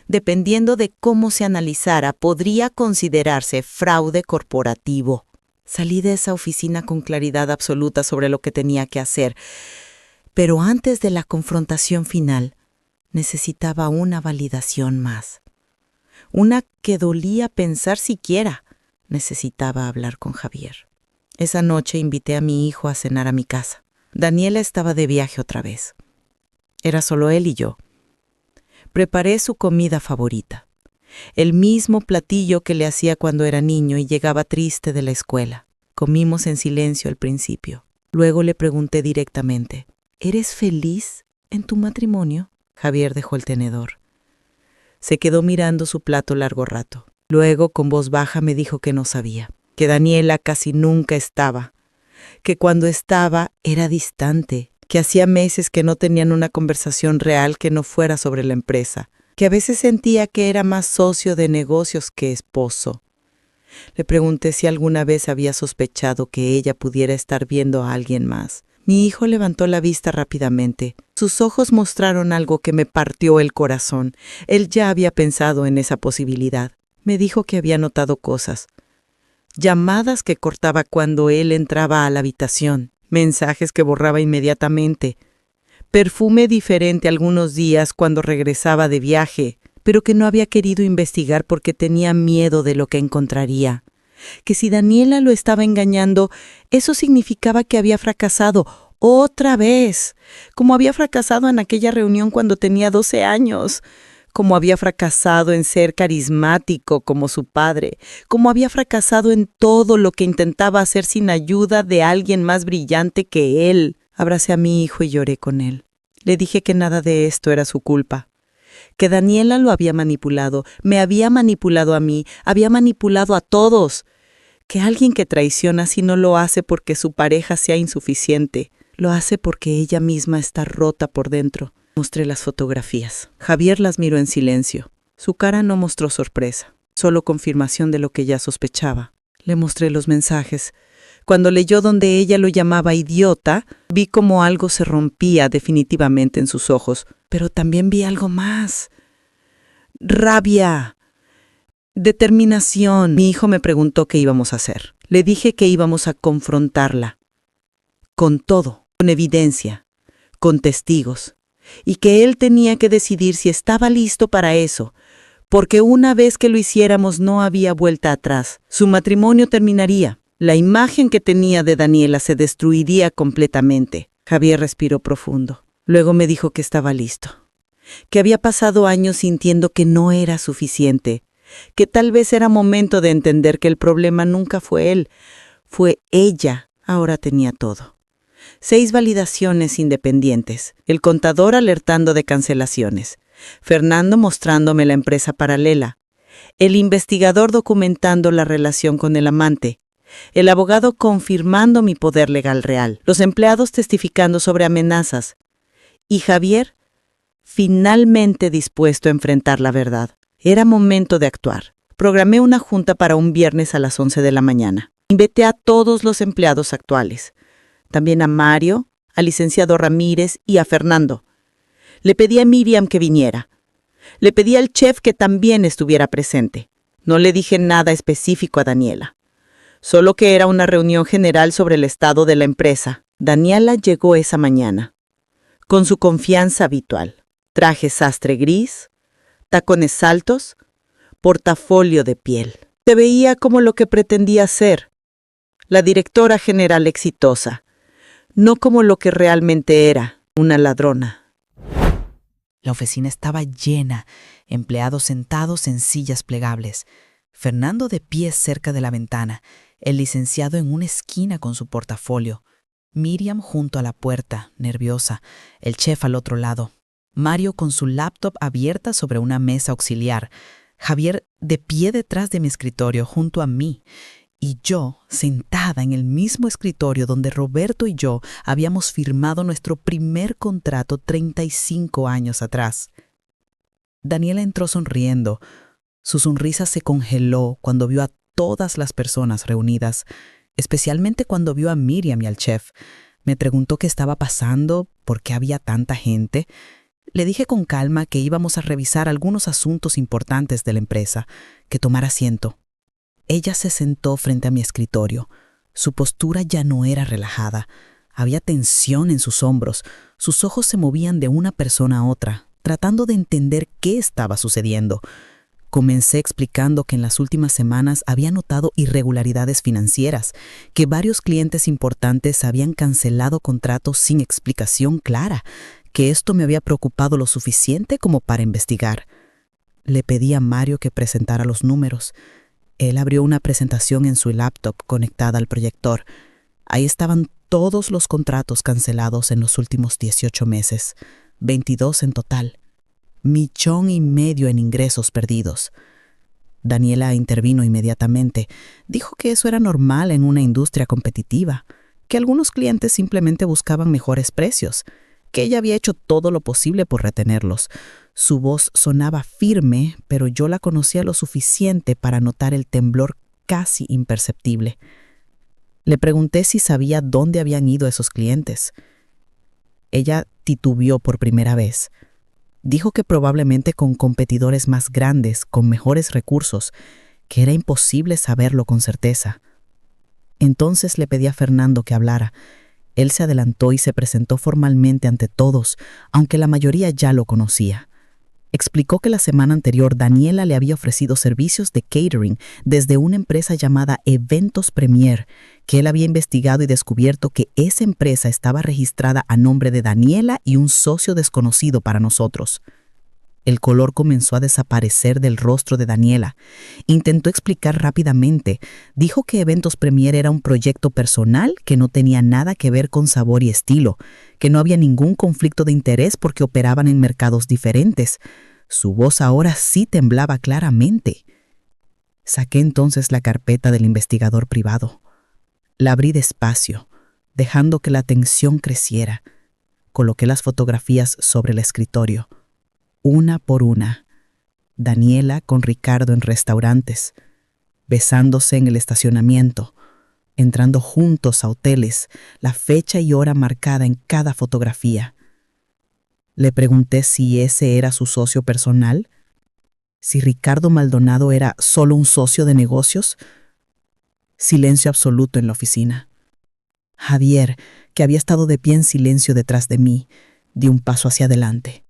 Dependiendo de cómo se analizara, podría considerarse fraude corporativo. Salí de esa oficina con claridad absoluta sobre lo que tenía que hacer. Pero antes de la confrontación final, necesitaba una validación más. Una que dolía pensar siquiera. Necesitaba hablar con Javier. Esa noche invité a mi hijo a cenar a mi casa. Daniela estaba de viaje otra vez. Era solo él y yo. Preparé su comida favorita. El mismo platillo que le hacía cuando era niño y llegaba triste de la escuela. Comimos en silencio al principio. Luego le pregunté directamente, ¿eres feliz en tu matrimonio? Javier dejó el tenedor. Se quedó mirando su plato largo rato. Luego, con voz baja, me dijo que no sabía, que Daniela casi nunca estaba, que cuando estaba era distante, que hacía meses que no tenían una conversación real que no fuera sobre la empresa, que a veces sentía que era más socio de negocios que esposo. Le pregunté si alguna vez había sospechado que ella pudiera estar viendo a alguien más. Mi hijo levantó la vista rápidamente. Sus ojos mostraron algo que me partió el corazón. Él ya había pensado en esa posibilidad. Me dijo que había notado cosas. Llamadas que cortaba cuando él entraba a la habitación. Mensajes que borraba inmediatamente. Perfume diferente algunos días cuando regresaba de viaje, pero que no había querido investigar porque tenía miedo de lo que encontraría. Que si Daniela lo estaba engañando, eso significaba que había fracasado otra vez, como había fracasado en aquella reunión cuando tenía 12 años, como había fracasado en ser carismático como su padre, como había fracasado en todo lo que intentaba hacer sin ayuda de alguien más brillante que él. Abracé a mi hijo y lloré con él. Le dije que nada de esto era su culpa, que Daniela lo había manipulado, me había manipulado a mí, había manipulado a todos, que alguien que traiciona así no lo hace porque su pareja sea insuficiente, lo hace porque ella misma está rota por dentro. Mostré las fotografías. Javier las miró en silencio. Su cara no mostró sorpresa, solo confirmación de lo que ya sospechaba. Le mostré los mensajes. Cuando leyó donde ella lo llamaba idiota, vi como algo se rompía definitivamente en sus ojos, pero también vi algo más. Rabia. Determinación. Mi hijo me preguntó qué íbamos a hacer. Le dije que íbamos a confrontarla. Con todo, con evidencia, con testigos. Y que él tenía que decidir si estaba listo para eso, porque una vez que lo hiciéramos no había vuelta atrás. Su matrimonio terminaría. La imagen que tenía de Daniela se destruiría completamente. Javier respiró profundo. Luego me dijo que estaba listo, que había pasado años sintiendo que no era suficiente, que tal vez era momento de entender que el problema nunca fue él, fue ella. Ahora tenía todo. 6 validaciones independientes, el contador alertando de cancelaciones, Fernando mostrándome la empresa paralela, el investigador documentando la relación con el amante, el abogado confirmando mi poder legal real, los empleados testificando sobre amenazas, y Javier finalmente dispuesto a enfrentar la verdad. Era momento de actuar. Programé una junta para un viernes a las 11 de la mañana. Invité a todos los empleados actuales, también a Mario, al licenciado Ramírez y a Fernando. Le pedí a Miriam que viniera. Le pedí al chef que también estuviera presente. No le dije nada específico a Daniela, solo que era una reunión general sobre el estado de la empresa. Daniela llegó esa mañana, con su confianza habitual. Traje sastre gris, tacones altos, portafolio de piel. Se veía como lo que pretendía ser, la directora general exitosa, no como lo que realmente era, una ladrona. La oficina estaba llena, empleados sentados en sillas plegables, Fernando de pie cerca de la ventana, el licenciado en una esquina con su portafolio, Miriam junto a la puerta, nerviosa, el chef al otro lado, Mario con su laptop abierta sobre una mesa auxiliar, Javier de pie detrás de mi escritorio junto a mí, y yo sentada en el mismo escritorio donde Roberto y yo habíamos firmado nuestro primer contrato 35 años atrás. Daniela entró sonriendo. Su sonrisa se congeló cuando vio a todas las personas reunidas, especialmente cuando vio a Miriam y al chef. Me preguntó qué estaba pasando, por qué había tanta gente. Le dije con calma que íbamos a revisar algunos asuntos importantes de la empresa, que tomara asiento. Ella se sentó frente a mi escritorio. Su postura ya no era relajada. Había tensión en sus hombros. Sus ojos se movían de una persona a otra, tratando de entender qué estaba sucediendo. Comencé explicando que en las últimas semanas había notado irregularidades financieras, que varios clientes importantes habían cancelado contratos sin explicación clara, que esto me había preocupado lo suficiente como para investigar. Le pedí a Mario que presentara los números. Él abrió una presentación en su laptop conectada al proyector. Ahí estaban todos los contratos cancelados en los últimos 18 meses, 22 en total. $1,5 millones en ingresos perdidos. Daniela intervino inmediatamente. Dijo que eso era normal en una industria competitiva, que algunos clientes simplemente buscaban mejores precios, que ella había hecho todo lo posible por retenerlos. Su voz sonaba firme, pero yo la conocía lo suficiente para notar el temblor casi imperceptible. Le pregunté si sabía dónde habían ido esos clientes. Ella titubeó por primera vez. Dijo que probablemente con competidores más grandes, con mejores recursos, que era imposible saberlo con certeza. Entonces le pedí a Fernando que hablara. Él se adelantó y se presentó formalmente ante todos, aunque la mayoría ya lo conocía. Explicó que la semana anterior Daniela le había ofrecido servicios de catering desde una empresa llamada Eventos Premier, que él había investigado y descubierto que esa empresa estaba registrada a nombre de Daniela y un socio desconocido para nosotros. El color comenzó a desaparecer del rostro de Daniela. Intentó explicar rápidamente. Dijo que Eventos Premier era un proyecto personal que no tenía nada que ver con sabor y estilo, que no había ningún conflicto de interés porque operaban en mercados diferentes. Su voz ahora sí temblaba claramente. Saqué entonces la carpeta del investigador privado. La abrí despacio, dejando que la tensión creciera. Coloqué las fotografías sobre el escritorio. Una por una, Daniela con Ricardo en restaurantes, besándose en el estacionamiento, entrando juntos a hoteles, la fecha y hora marcada en cada fotografía. Le pregunté si ese era su socio personal, si Ricardo Maldonado era solo un socio de negocios. Silencio absoluto en la oficina. Javier, que había estado de pie en silencio detrás de mí, dio un paso hacia adelante.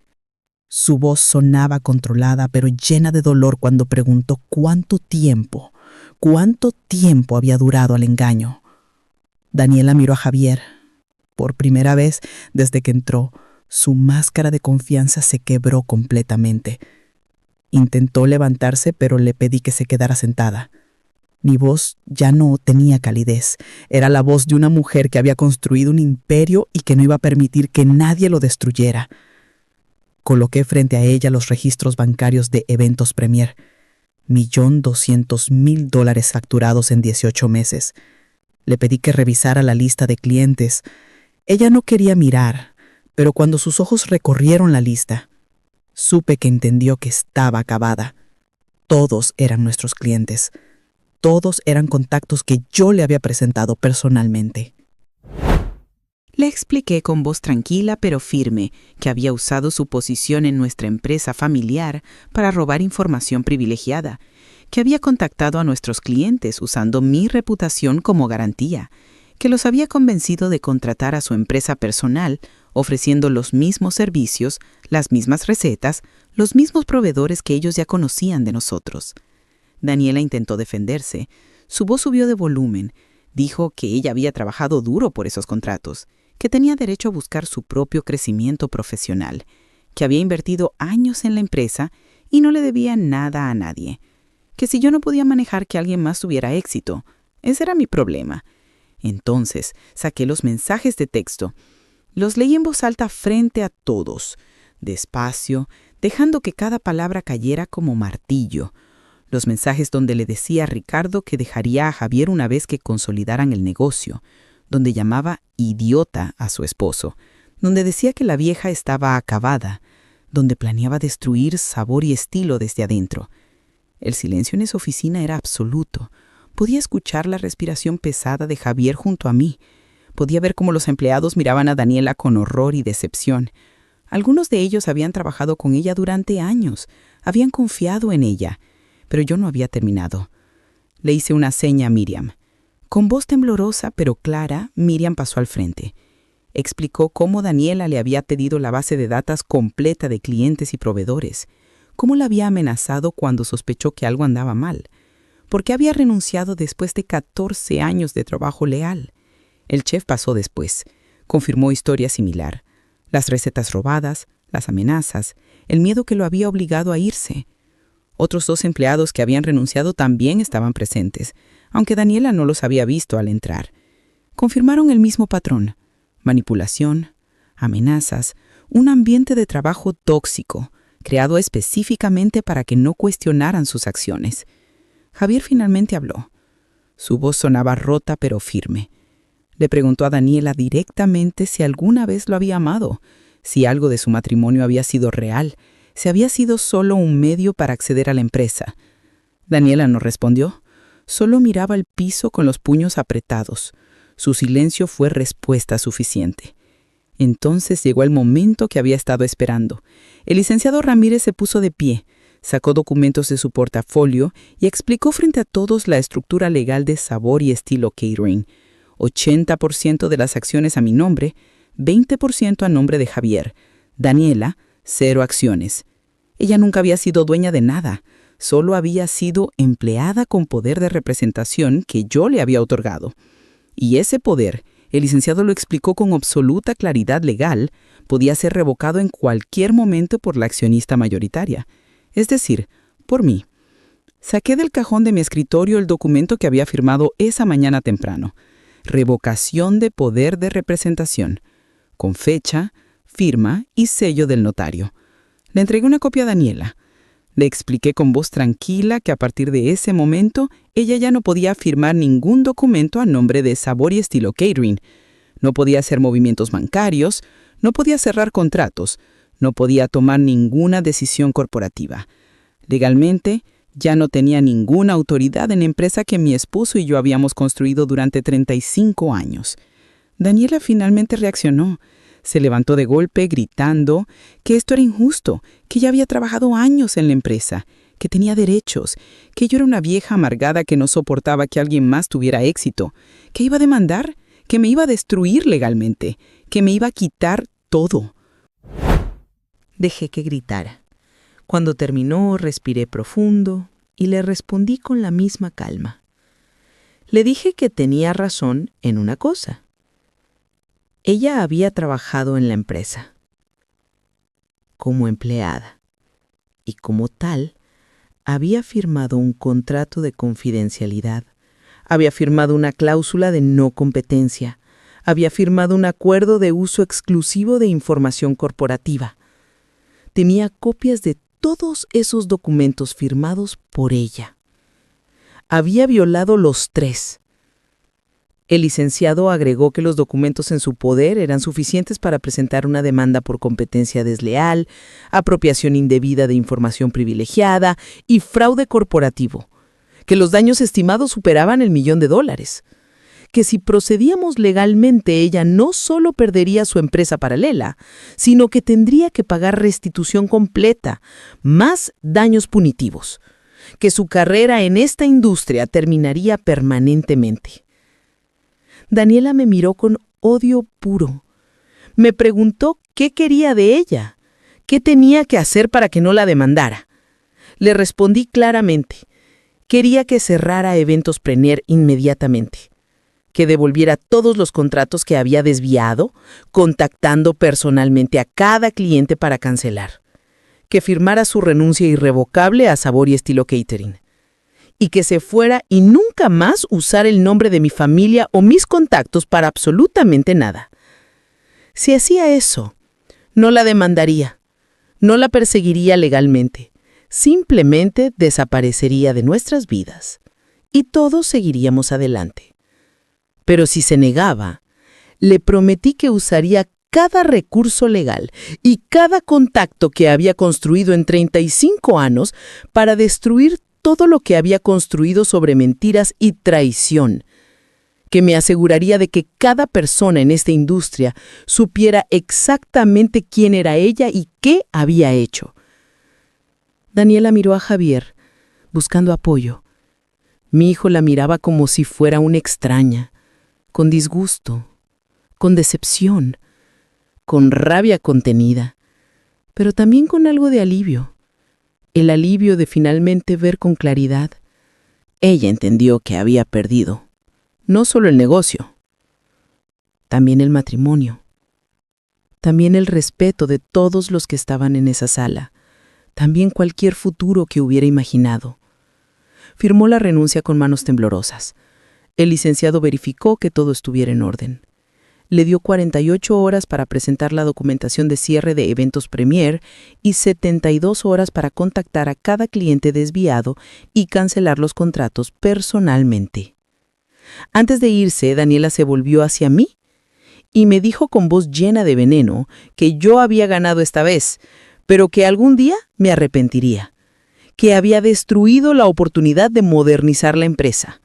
Su voz sonaba controlada, pero llena de dolor cuando preguntó cuánto tiempo había durado el engaño. Daniela miró a Javier. Por primera vez desde que entró, su máscara de confianza se quebró completamente. Intentó levantarse, pero le pedí que se quedara sentada. Mi voz ya no tenía calidez. Era la voz de una mujer que había construido un imperio y que no iba a permitir que nadie lo destruyera. Coloqué frente a ella los registros bancarios de Eventos Premier. $1.200.000 facturados en 18 meses. Le pedí que revisara la lista de clientes. Ella no quería mirar, pero cuando sus ojos recorrieron la lista, supe que entendió que estaba acabada. Todos eran nuestros clientes. Todos eran contactos que yo le había presentado personalmente. Le expliqué con voz tranquila pero firme que había usado su posición en nuestra empresa familiar para robar información privilegiada, que había contactado a nuestros clientes usando mi reputación como garantía, que los había convencido de contratar a su empresa personal, ofreciendo los mismos servicios, las mismas recetas, los mismos proveedores que ellos ya conocían de nosotros. Daniela intentó defenderse. Su voz subió de volumen. Dijo que ella había trabajado duro por esos contratos, que tenía derecho a buscar su propio crecimiento profesional, que había invertido años en la empresa y no le debía nada a nadie, que si yo no podía manejar que alguien más tuviera éxito, ese era mi problema. Entonces saqué los mensajes de texto. Los leí en voz alta frente a todos, despacio, dejando que cada palabra cayera como martillo. Los mensajes donde le decía a Ricardo que dejaría a Javier una vez que consolidaran el negocio, donde llamaba idiota a su esposo, donde decía que la vieja estaba acabada, donde planeaba destruir Sabor y Estilo desde adentro. El silencio en esa oficina era absoluto. Podía escuchar la respiración pesada de Javier junto a mí. Podía ver cómo los empleados miraban a Daniela con horror y decepción. Algunos de ellos habían trabajado con ella durante años, habían confiado en ella, pero yo no había terminado. Le hice una seña a Miriam. Con voz temblorosa pero clara, Miriam pasó al frente. Explicó cómo Daniela le había pedido la base de datos completa de clientes y proveedores, cómo la había amenazado cuando sospechó que algo andaba mal, por qué había renunciado después de 14 años de trabajo leal. El chef pasó después. Confirmó historia similar. Las recetas robadas, las amenazas, el miedo que lo había obligado a irse. Otros 2 empleados que habían renunciado también estaban presentes, aunque Daniela no los había visto al entrar. Confirmaron el mismo patrón: manipulación, amenazas, un ambiente de trabajo tóxico, creado específicamente para que no cuestionaran sus acciones. Javier finalmente habló. Su voz sonaba rota pero firme. Le preguntó a Daniela directamente si alguna vez lo había amado, si algo de su matrimonio había sido real, si había sido solo un medio para acceder a la empresa. Daniela no respondió. Solo miraba el piso con los puños apretados. Su silencio fue respuesta suficiente. Entonces llegó el momento que había estado esperando. El licenciado Ramírez se puso de pie, sacó documentos de su portafolio y explicó frente a todos la estructura legal de Sabor y Estilo Catering. 80% de las acciones a mi nombre, 20% a nombre de Javier. Daniela, 0 acciones. Ella nunca había sido dueña de nada. Solo había sido empleada con poder de representación que yo le había otorgado. Y ese poder, el licenciado lo explicó con absoluta claridad legal, podía ser revocado en cualquier momento por la accionista mayoritaria, es decir, por mí. Saqué del cajón de mi escritorio el documento que había firmado esa mañana temprano. Revocación de poder de representación, con fecha, firma y sello del notario. Le entregué una copia a Daniela. Le expliqué con voz tranquila que a partir de ese momento ella ya no podía firmar ningún documento a nombre de Sabor y Estilo Catering. No podía hacer movimientos bancarios, no podía cerrar contratos, no podía tomar ninguna decisión corporativa. Legalmente, ya no tenía ninguna autoridad en la empresa que mi esposo y yo habíamos construido durante 35 años. Daniela finalmente reaccionó. Se levantó de golpe gritando que esto era injusto, que ella había trabajado años en la empresa, que tenía derechos, que yo era una vieja amargada que no soportaba que alguien más tuviera éxito, que iba a demandar, que me iba a destruir legalmente, que me iba a quitar todo. Dejé que gritara. Cuando terminó, respiré profundo y le respondí con la misma calma. Le dije que tenía razón en una cosa. Ella había trabajado en la empresa como empleada y como tal había firmado un contrato de confidencialidad, había firmado una cláusula de no competencia, había firmado un acuerdo de uso exclusivo de información corporativa. Tenía copias de todos esos documentos firmados por ella. Había violado los 3. El licenciado agregó que los documentos en su poder eran suficientes para presentar una demanda por competencia desleal, apropiación indebida de información privilegiada y fraude corporativo, que los daños estimados superaban el $1.000.000, que si procedíamos legalmente ella no solo perdería su empresa paralela, sino que tendría que pagar restitución completa, más daños punitivos, que su carrera en esta industria terminaría permanentemente. Daniela me miró con odio puro. Me preguntó qué quería de ella, qué tenía que hacer para que no la demandara. Le respondí claramente. Quería que cerrara Eventos Premier inmediatamente, que devolviera todos los contratos que había desviado, contactando personalmente a cada cliente para cancelar, que firmara su renuncia irrevocable a Sabor y Estilo Catering, y que se fuera y nunca más usar el nombre de mi familia o mis contactos para absolutamente nada. Si hacía eso, no la demandaría, no la perseguiría legalmente, simplemente desaparecería de nuestras vidas y todos seguiríamos adelante. Pero si se negaba, le prometí que usaría cada recurso legal y cada contacto que había construido en 35 años para destruir todo lo que había construido sobre mentiras y traición, que me aseguraría de que cada persona en esta industria supiera exactamente quién era ella y qué había hecho. Daniela miró a Javier, buscando apoyo. Mi hijo la miraba como si fuera una extraña, con disgusto, con decepción, con rabia contenida, pero también con algo de alivio. El alivio de finalmente ver con claridad. Ella entendió que había perdido, no solo el negocio, también el matrimonio, también el respeto de todos los que estaban en esa sala, también cualquier futuro que hubiera imaginado. Firmó la renuncia con manos temblorosas. El licenciado verificó que todo estuviera en orden. Le dio 48 horas para presentar la documentación de cierre de Eventos Premier y 72 horas para contactar a cada cliente desviado y cancelar los contratos personalmente. Antes de irse, Daniela se volvió hacia mí y me dijo con voz llena de veneno que yo había ganado esta vez, pero que algún día me arrepentiría, que había destruido la oportunidad de modernizar la empresa,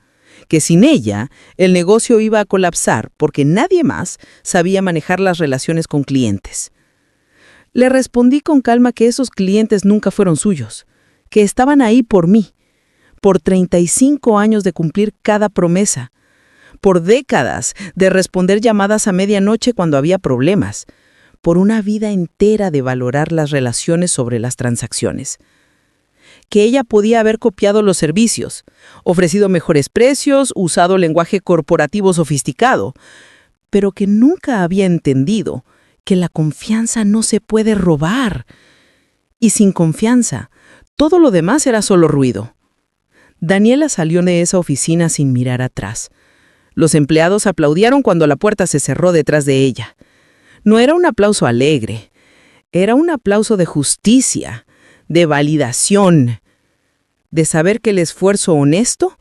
que sin ella el negocio iba a colapsar porque nadie más sabía manejar las relaciones con clientes. Le respondí con calma que esos clientes nunca fueron suyos, que estaban ahí por mí, por 35 años de cumplir cada promesa, por décadas de responder llamadas a medianoche cuando había problemas, por una vida entera de valorar las relaciones sobre las transacciones. Que ella podía haber copiado los servicios, ofrecido mejores precios, usado lenguaje corporativo sofisticado, pero que nunca había entendido que la confianza no se puede robar. Y sin confianza, todo lo demás era solo ruido. Daniela salió de esa oficina sin mirar atrás. Los empleados aplaudieron cuando la puerta se cerró detrás de ella. No era un aplauso alegre, era un aplauso de justicia, de validación, de saber que el esfuerzo honesto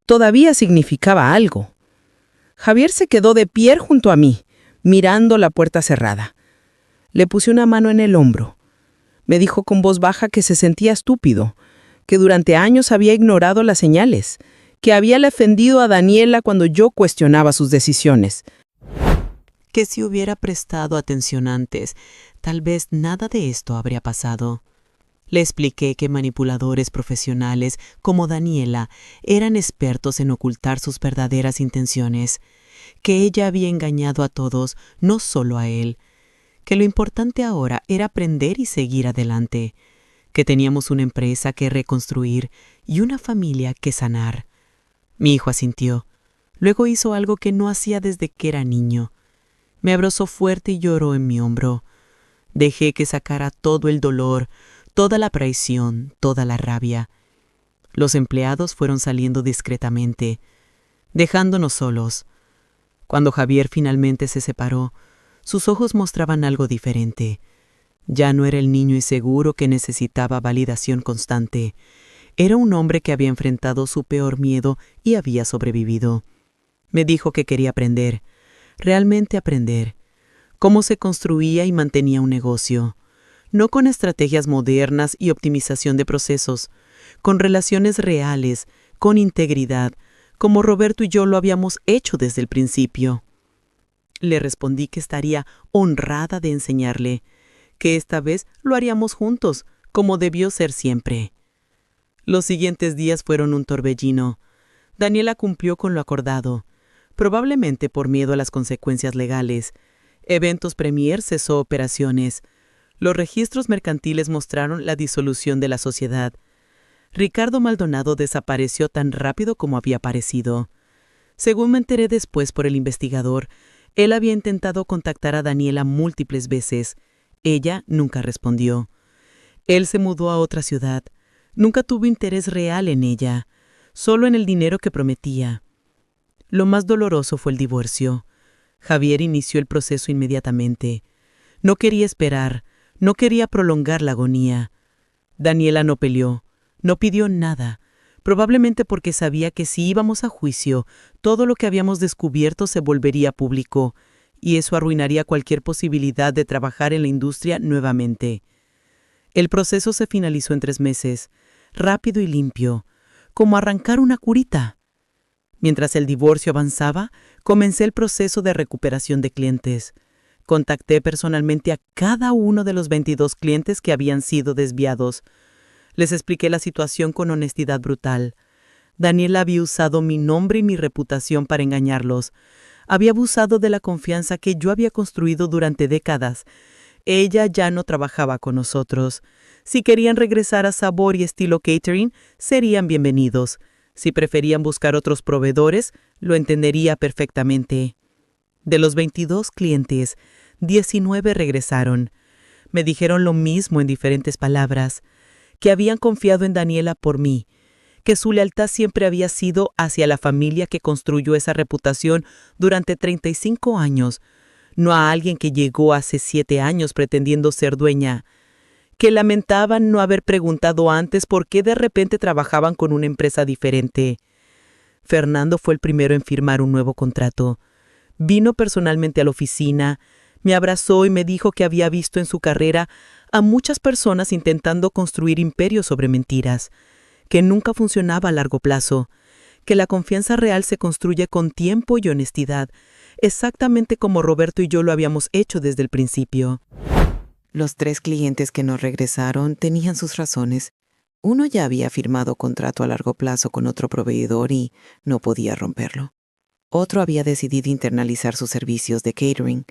todavía significaba algo. Javier se quedó de pie junto a mí, mirando la puerta cerrada. Le puse una mano en el hombro. Me dijo con voz baja que se sentía estúpido, que durante años había ignorado las señales, que había ofendido a Daniela cuando yo cuestionaba sus decisiones. Que si hubiera prestado atención antes, tal vez nada de esto habría pasado. Le expliqué que manipuladores profesionales como Daniela eran expertos en ocultar sus verdaderas intenciones, que ella había engañado a todos, no solo a él, que lo importante ahora era aprender y seguir adelante, que teníamos una empresa que reconstruir y una familia que sanar. Mi hijo asintió. Luego hizo algo que no hacía desde que era niño. Me abrazó fuerte y lloró en mi hombro. Dejé que sacara todo el dolor, toda la presión, toda la rabia. Los empleados fueron saliendo discretamente, dejándonos solos. Cuando Javier finalmente se separó, sus ojos mostraban algo diferente. Ya no era el niño inseguro que necesitaba validación constante. Era un hombre que había enfrentado su peor miedo y había sobrevivido. Me dijo que quería aprender, realmente aprender, cómo se construía y mantenía un negocio, no con estrategias modernas y optimización de procesos, con relaciones reales, con integridad, como Roberto y yo lo habíamos hecho desde el principio. Le respondí que estaría honrada de enseñarle, que esta vez lo haríamos juntos, como debió ser siempre. Los siguientes días fueron un torbellino. Daniela cumplió con lo acordado, probablemente por miedo a las consecuencias legales. Eventos Premier cesó operaciones. Los registros mercantiles mostraron la disolución de la sociedad. Ricardo Maldonado desapareció tan rápido como había aparecido. Según me enteré después por el investigador, él había intentado contactar a Daniela múltiples veces. Ella nunca respondió. Él se mudó a otra ciudad. Nunca tuvo interés real en ella, solo en el dinero que prometía. Lo más doloroso fue el divorcio. Javier inició el proceso inmediatamente. No quería esperar, no quería prolongar la agonía. Daniela no peleó, no pidió nada, probablemente porque sabía que si íbamos a juicio, todo lo que habíamos descubierto se volvería público, y eso arruinaría cualquier posibilidad de trabajar en la industria nuevamente. El proceso se finalizó en 3 meses, rápido y limpio, como arrancar una curita. Mientras el divorcio avanzaba, comencé el proceso de recuperación de clientes. Contacté personalmente a cada uno de los 22 clientes que habían sido desviados. Les expliqué la situación con honestidad brutal. Daniela había usado mi nombre y mi reputación para engañarlos. Había abusado de la confianza que yo había construido durante décadas. Ella ya no trabajaba con nosotros. Si querían regresar a Sabor y Estilo Catering, serían bienvenidos. Si preferían buscar otros proveedores, lo entendería perfectamente. De los 22 clientes, 19 regresaron. Me dijeron lo mismo en diferentes palabras, que habían confiado en Daniela por mí, que su lealtad siempre había sido hacia la familia que construyó esa reputación durante 35 años, no a alguien que llegó hace 7 años pretendiendo ser dueña, que lamentaban no haber preguntado antes por qué de repente trabajaban con una empresa diferente. Fernando fue el primero en firmar un nuevo contrato. Vino personalmente a la oficina, me abrazó y me dijo que había visto en su carrera a muchas personas intentando construir imperios sobre mentiras, que nunca funcionaba a largo plazo, que la confianza real se construye con tiempo y honestidad, exactamente como Roberto y yo lo habíamos hecho desde el principio. Los 3 clientes que no regresaron tenían sus razones. Uno ya había firmado contrato a largo plazo con otro proveedor y no podía romperlo. Otro había decidido internalizar sus servicios de catering.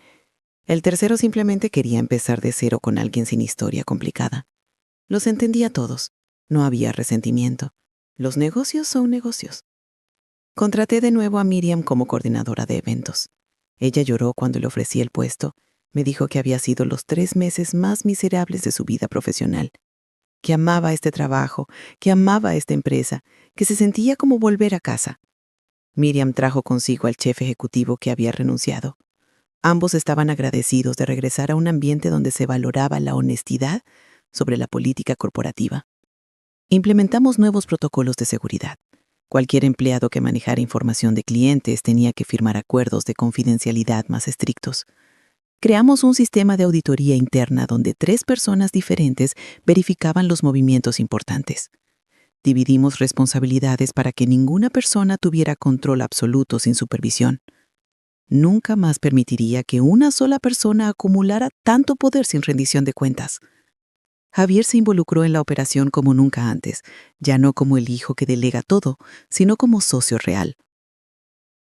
El tercero simplemente quería empezar de cero con alguien sin historia complicada. Los entendía a todos. No había resentimiento. Los negocios son negocios. Contraté de nuevo a Miriam como coordinadora de eventos. Ella lloró cuando le ofrecí el puesto. Me dijo que había sido los 3 meses más miserables de su vida profesional, que amaba este trabajo, que amaba esta empresa, que se sentía como volver a casa. Miriam trajo consigo al chef ejecutivo que había renunciado. Ambos estaban agradecidos de regresar a un ambiente donde se valoraba la honestidad sobre la política corporativa. Implementamos nuevos protocolos de seguridad. Cualquier empleado que manejara información de clientes tenía que firmar acuerdos de confidencialidad más estrictos. Creamos un sistema de auditoría interna donde 3 personas diferentes verificaban los movimientos importantes. Dividimos responsabilidades para que ninguna persona tuviera control absoluto sin supervisión. Nunca más permitiría que una sola persona acumulara tanto poder sin rendición de cuentas. Javier se involucró en la operación como nunca antes, ya no como el hijo que delega todo, sino como socio real.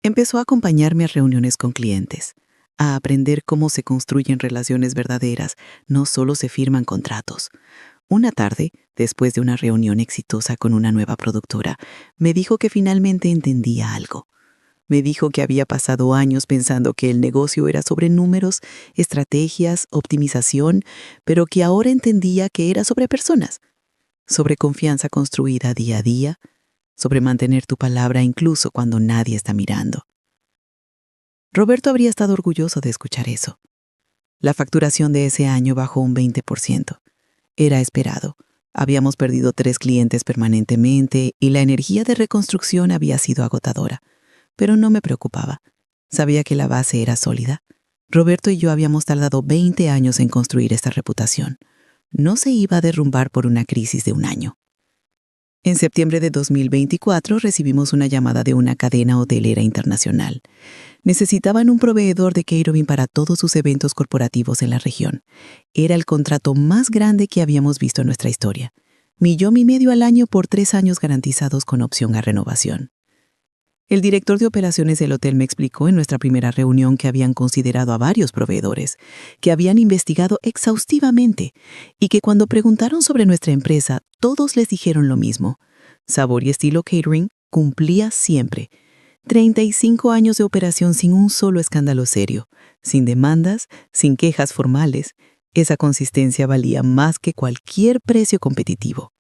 Empezó a acompañarme a reuniones con clientes, a aprender cómo se construyen relaciones verdaderas, no solo se firman contratos. Una tarde, después de una reunión exitosa con una nueva productora, me dijo que finalmente entendía algo. Me dijo que había pasado años pensando que el negocio era sobre números, estrategias, optimización, pero que ahora entendía que era sobre personas, sobre confianza construida día a día, sobre mantener tu palabra incluso cuando nadie está mirando. Roberto habría estado orgulloso de escuchar eso. La facturación de ese año bajó un 20%. Era esperado. Habíamos perdido 3 clientes permanentemente y la energía de reconstrucción había sido agotadora. Pero no me preocupaba. Sabía que la base era sólida. Roberto y yo habíamos tardado 20 años en construir esta reputación. No se iba a derrumbar por una crisis de un año. En septiembre de 2024 recibimos una llamada de una cadena hotelera internacional. Necesitaban un proveedor de catering para todos sus eventos corporativos en la región. Era el contrato más grande que habíamos visto en nuestra historia. $1,500,000 al año por 3 años garantizados con opción a renovación. El director de operaciones del hotel me explicó en nuestra primera reunión que habían considerado a varios proveedores, que habían investigado exhaustivamente y que cuando preguntaron sobre nuestra empresa, todos les dijeron lo mismo. Sabor y Estilo Catering cumplía siempre. 35 años de operación sin un solo escándalo serio, sin demandas, sin quejas formales. Esa consistencia valía más que cualquier precio competitivo.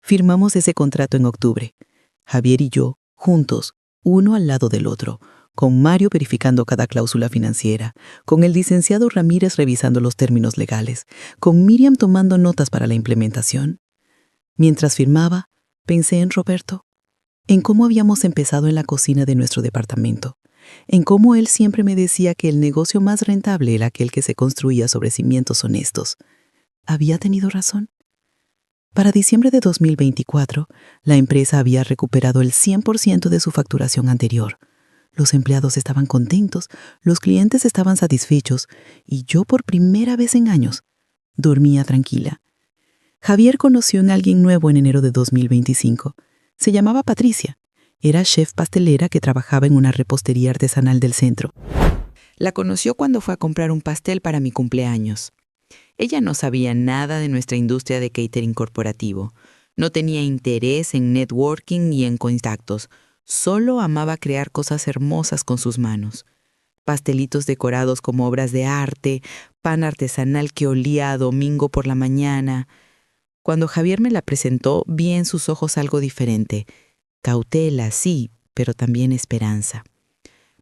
Firmamos ese contrato en octubre. Javier y yo, juntos, uno al lado del otro, con Mario verificando cada cláusula financiera, con el licenciado Ramírez revisando los términos legales, con Miriam tomando notas para la implementación. Mientras firmaba, pensé en Roberto, en cómo habíamos empezado en la cocina de nuestro departamento, en cómo él siempre me decía que el negocio más rentable era aquel que se construía sobre cimientos honestos. ¿Había tenido razón? Para diciembre de 2024, la empresa había recuperado el 100% de su facturación anterior. Los empleados estaban contentos, los clientes estaban satisfechos y yo por primera vez en años dormía tranquila. Javier conoció a alguien nuevo en enero de 2025. Se llamaba Patricia. Era chef pastelera que trabajaba en una repostería artesanal del centro. La conoció cuando fue a comprar un pastel para mi cumpleaños. Ella no sabía nada de nuestra industria de catering corporativo. No tenía interés en networking y en contactos. Solo amaba crear cosas hermosas con sus manos. Pastelitos decorados como obras de arte, pan artesanal que olía a domingo por la mañana. Cuando Javier me la presentó, vi en sus ojos algo diferente. Cautela, sí, pero también esperanza.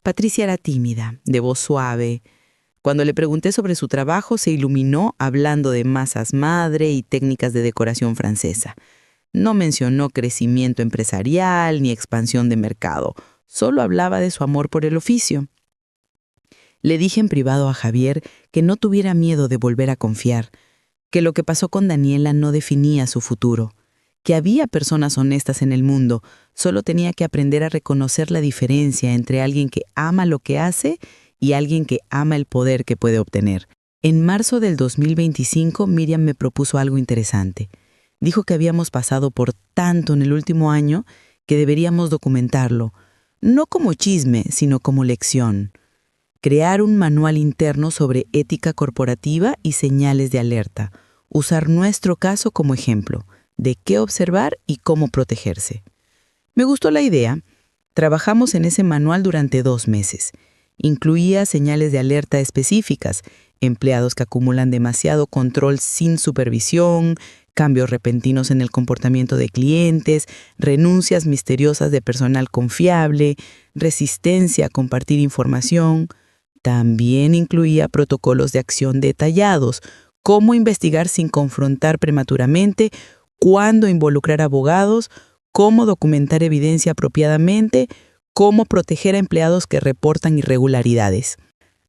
Patricia era tímida, de voz suave. Cuando le pregunté sobre su trabajo, se iluminó hablando de masas madre y técnicas de decoración francesa. No mencionó crecimiento empresarial ni expansión de mercado. Solo hablaba de su amor por el oficio. Le dije en privado a Javier que no tuviera miedo de volver a confiar, que lo que pasó con Daniela no definía su futuro, que había personas honestas en el mundo, solo tenía que aprender a reconocer la diferencia entre alguien que ama lo que hace y alguien que ama el poder que puede obtener. En marzo del 2025, Miriam me propuso algo interesante. Dijo que habíamos pasado por tanto en el último año que deberíamos documentarlo, no como chisme, sino como lección. Crear un manual interno sobre ética corporativa y señales de alerta. Usar nuestro caso como ejemplo de qué observar y cómo protegerse. Me gustó la idea. Trabajamos en ese manual durante 2 meses. Incluía señales de alerta específicas, empleados que acumulan demasiado control sin supervisión, cambios repentinos en el comportamiento de clientes, renuncias misteriosas de personal confiable, resistencia a compartir información. También incluía protocolos de acción detallados, cómo investigar sin confrontar prematuramente, cuándo involucrar abogados, cómo documentar evidencia apropiadamente, cómo proteger a empleados que reportan irregularidades.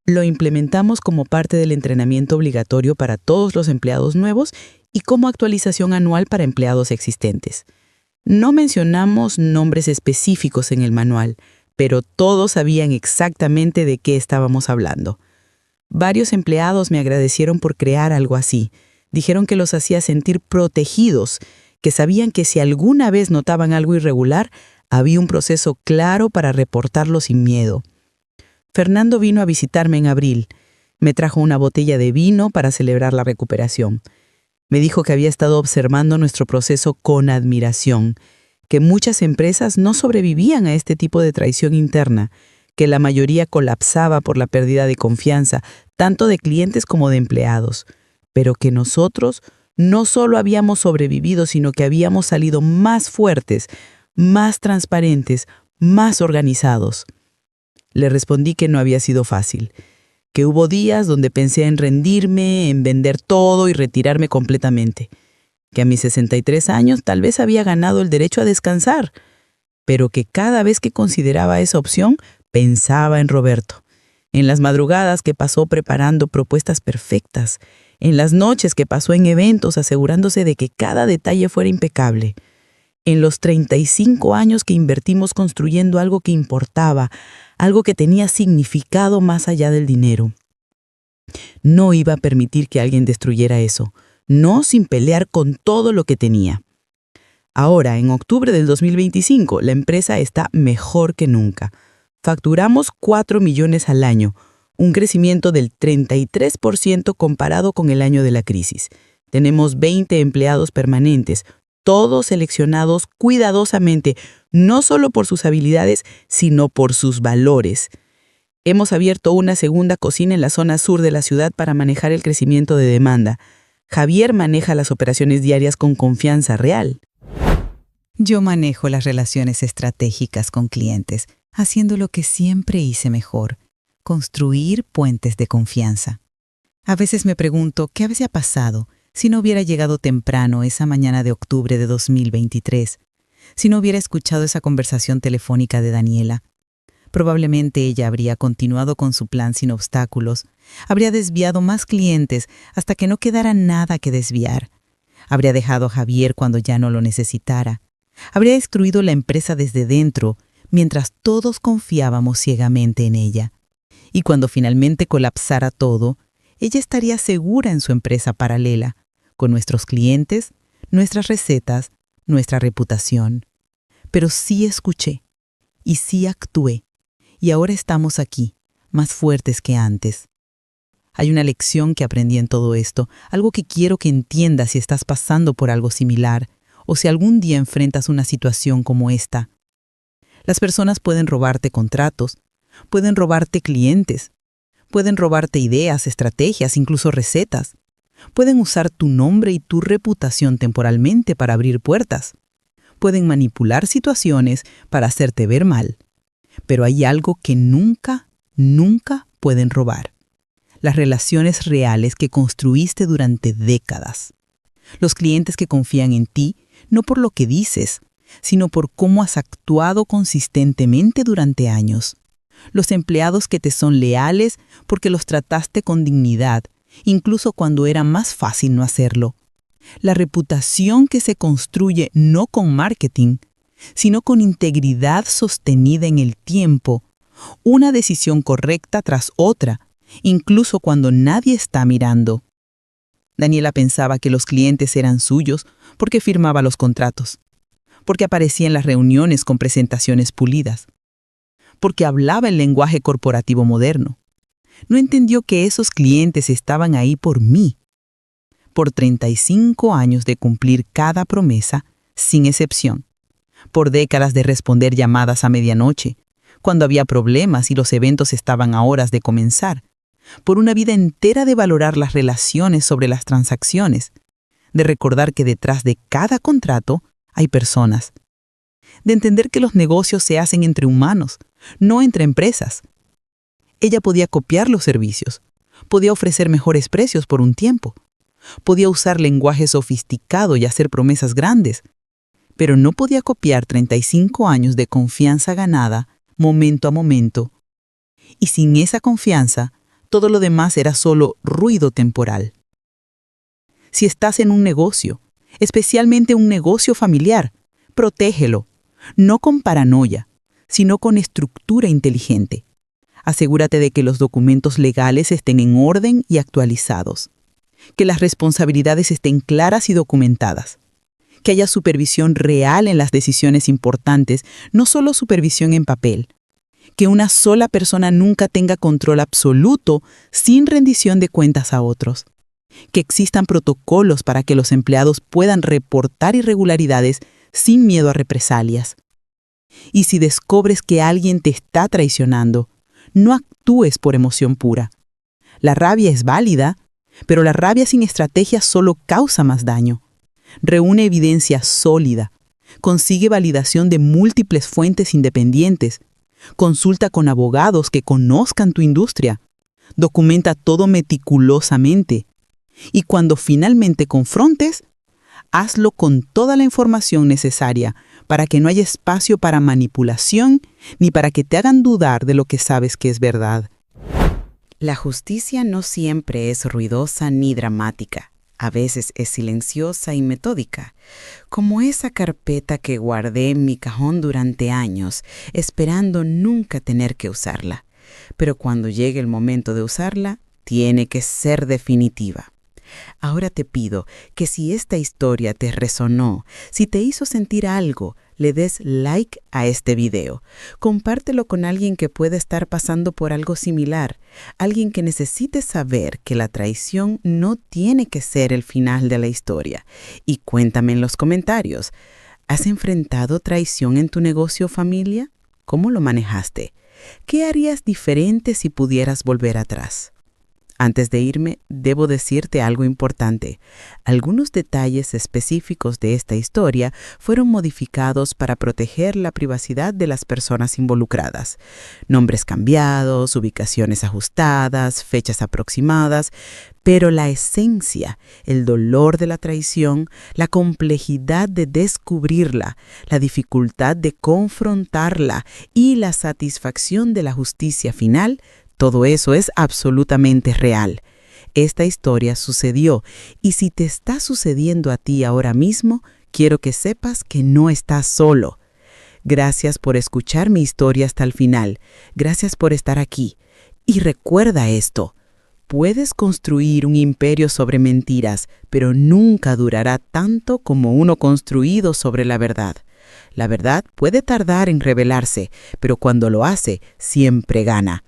Lo implementamos como parte del entrenamiento obligatorio para todos los empleados nuevos y como actualización anual para empleados existentes. No mencionamos nombres específicos en el manual, pero todos sabían exactamente de qué estábamos hablando. Varios empleados me agradecieron por crear algo así. Dijeron que los hacía sentir protegidos, que sabían que si alguna vez notaban algo irregular, había un proceso claro para reportarlo sin miedo. Fernando vino a visitarme en abril. Me trajo una botella de vino para celebrar la recuperación. Me dijo que había estado observando nuestro proceso con admiración, que muchas empresas no sobrevivían a este tipo de traición interna, que la mayoría colapsaba por la pérdida de confianza, tanto de clientes como de empleados, pero que nosotros no solo habíamos sobrevivido, sino que habíamos salido más fuertes, más transparentes, más organizados. Le respondí que no había sido fácil, que hubo días donde pensé en rendirme, en vender todo y retirarme completamente, que a mis 63 años tal vez había ganado el derecho a descansar, pero que cada vez que consideraba esa opción, pensaba en Roberto, en las madrugadas que pasó preparando propuestas perfectas, en las noches que pasó en eventos asegurándose de que cada detalle fuera impecable, en los 35 años que invertimos construyendo algo que importaba, algo que tenía significado más allá del dinero. No iba a permitir que alguien destruyera eso, no sin pelear con todo lo que tenía. Ahora, en octubre del 2025, la empresa está mejor que nunca. Facturamos 4 millones al año, un crecimiento del 33% comparado con el año de la crisis. Tenemos 20 empleados permanentes, todos seleccionados cuidadosamente, no solo por sus habilidades, sino por sus valores. Hemos abierto una segunda cocina en la zona sur de la ciudad para manejar el crecimiento de demanda. Javier maneja las operaciones diarias con confianza real. Yo manejo las relaciones estratégicas con clientes, haciendo lo que siempre hice mejor, construir puentes de confianza. A veces me pregunto qué habría pasado si no hubiera llegado temprano esa mañana de octubre de 2023, si no hubiera escuchado esa conversación telefónica de Daniela. Probablemente ella habría continuado con su plan sin obstáculos, habría desviado más clientes hasta que no quedara nada que desviar. Habría dejado a Javier cuando ya no lo necesitara. Habría destruido la empresa desde dentro, mientras todos confiábamos ciegamente en ella. Y cuando finalmente colapsara todo, ella estaría segura en su empresa paralela, con nuestros clientes, nuestras recetas, nuestra reputación. Pero sí escuché y sí actué, y ahora estamos aquí, más fuertes que antes. Hay una lección que aprendí en todo esto, algo que quiero que entiendas si estás pasando por algo similar, o si algún día enfrentas una situación como esta. Las personas pueden robarte contratos, pueden robarte clientes, pueden robarte ideas, estrategias, incluso recetas. Pueden usar tu nombre y tu reputación temporalmente para abrir puertas. Pueden manipular situaciones para hacerte ver mal. Pero hay algo que nunca pueden robar: las relaciones reales que construiste durante décadas. Los clientes que confían en ti, no por lo que dices, sino por cómo has actuado consistentemente durante años. Los empleados que te son leales porque los trataste con dignidad, incluso cuando era más fácil no hacerlo. La reputación que se construye no con marketing, sino con integridad sostenida en el tiempo, una decisión correcta tras otra, incluso cuando nadie está mirando. Daniela pensaba que los clientes eran suyos porque firmaba los contratos, porque aparecía en las reuniones con presentaciones pulidas, porque hablaba el lenguaje corporativo moderno. No entendió que esos clientes estaban ahí por mí, por 35 años de cumplir cada promesa, sin excepción, por décadas de responder llamadas a medianoche, cuando había problemas y los eventos estaban a horas de comenzar, por una vida entera de valorar las relaciones sobre las transacciones, de recordar que detrás de cada contrato hay personas, de entender que los negocios se hacen entre humanos, no entre empresas. Ella podía copiar los servicios, podía ofrecer mejores precios por un tiempo, podía usar lenguaje sofisticado y hacer promesas grandes, pero no podía copiar 35 años de confianza ganada momento a momento. Y sin esa confianza, todo lo demás era solo ruido temporal. Si estás en un negocio, especialmente un negocio familiar, protégelo, no con paranoia, sino con estructura inteligente. Asegúrate de que los documentos legales estén en orden y actualizados, que las responsabilidades estén claras y documentadas, que haya supervisión real en las decisiones importantes, no solo supervisión en papel, Que una sola persona nunca tenga control absoluto sin rendición de cuentas a otros. Que existan protocolos para que los empleados puedan reportar irregularidades sin miedo a represalias. Y si descubres que alguien te está traicionando, no actúes por emoción pura. La rabia es válida, pero la rabia sin estrategia solo causa más daño. Reúne evidencia sólida. Consigue validación de múltiples fuentes independientes. Consulta con abogados que conozcan tu industria. Documenta todo meticulosamente. Y cuando finalmente confrontes, hazlo con toda la información necesaria para que no haya espacio para manipulación ni para que te hagan dudar de lo que sabes que es verdad. La justicia no siempre es ruidosa ni dramática. A veces es silenciosa y metódica, como esa carpeta que guardé en mi cajón durante años, esperando nunca tener que usarla. Pero cuando llegue el momento de usarla, tiene que ser definitiva. Ahora te pido que si esta historia te resonó, si te hizo sentir algo, le des like a este video. Compártelo con alguien que pueda estar pasando por algo similar, alguien que necesite saber que la traición no tiene que ser el final de la historia. Y cuéntame en los comentarios, ¿has enfrentado traición en tu negocio o familia? ¿Cómo lo manejaste? ¿Qué harías diferente si pudieras volver atrás? Antes de irme, debo decirte algo importante. Algunos detalles específicos de esta historia fueron modificados para proteger la privacidad de las personas involucradas. Nombres cambiados, ubicaciones ajustadas, fechas aproximadas, pero la esencia, el dolor de la traición, la complejidad de descubrirla, la dificultad de confrontarla y la satisfacción de la justicia final, todo eso es absolutamente real. Esta historia sucedió y si te está sucediendo a ti ahora mismo, quiero que sepas que no estás solo. Gracias por escuchar mi historia hasta el final. Gracias por estar aquí. Y recuerda esto. Puedes construir un imperio sobre mentiras, pero nunca durará tanto como uno construido sobre la verdad. La verdad puede tardar en revelarse, pero cuando lo hace, siempre gana.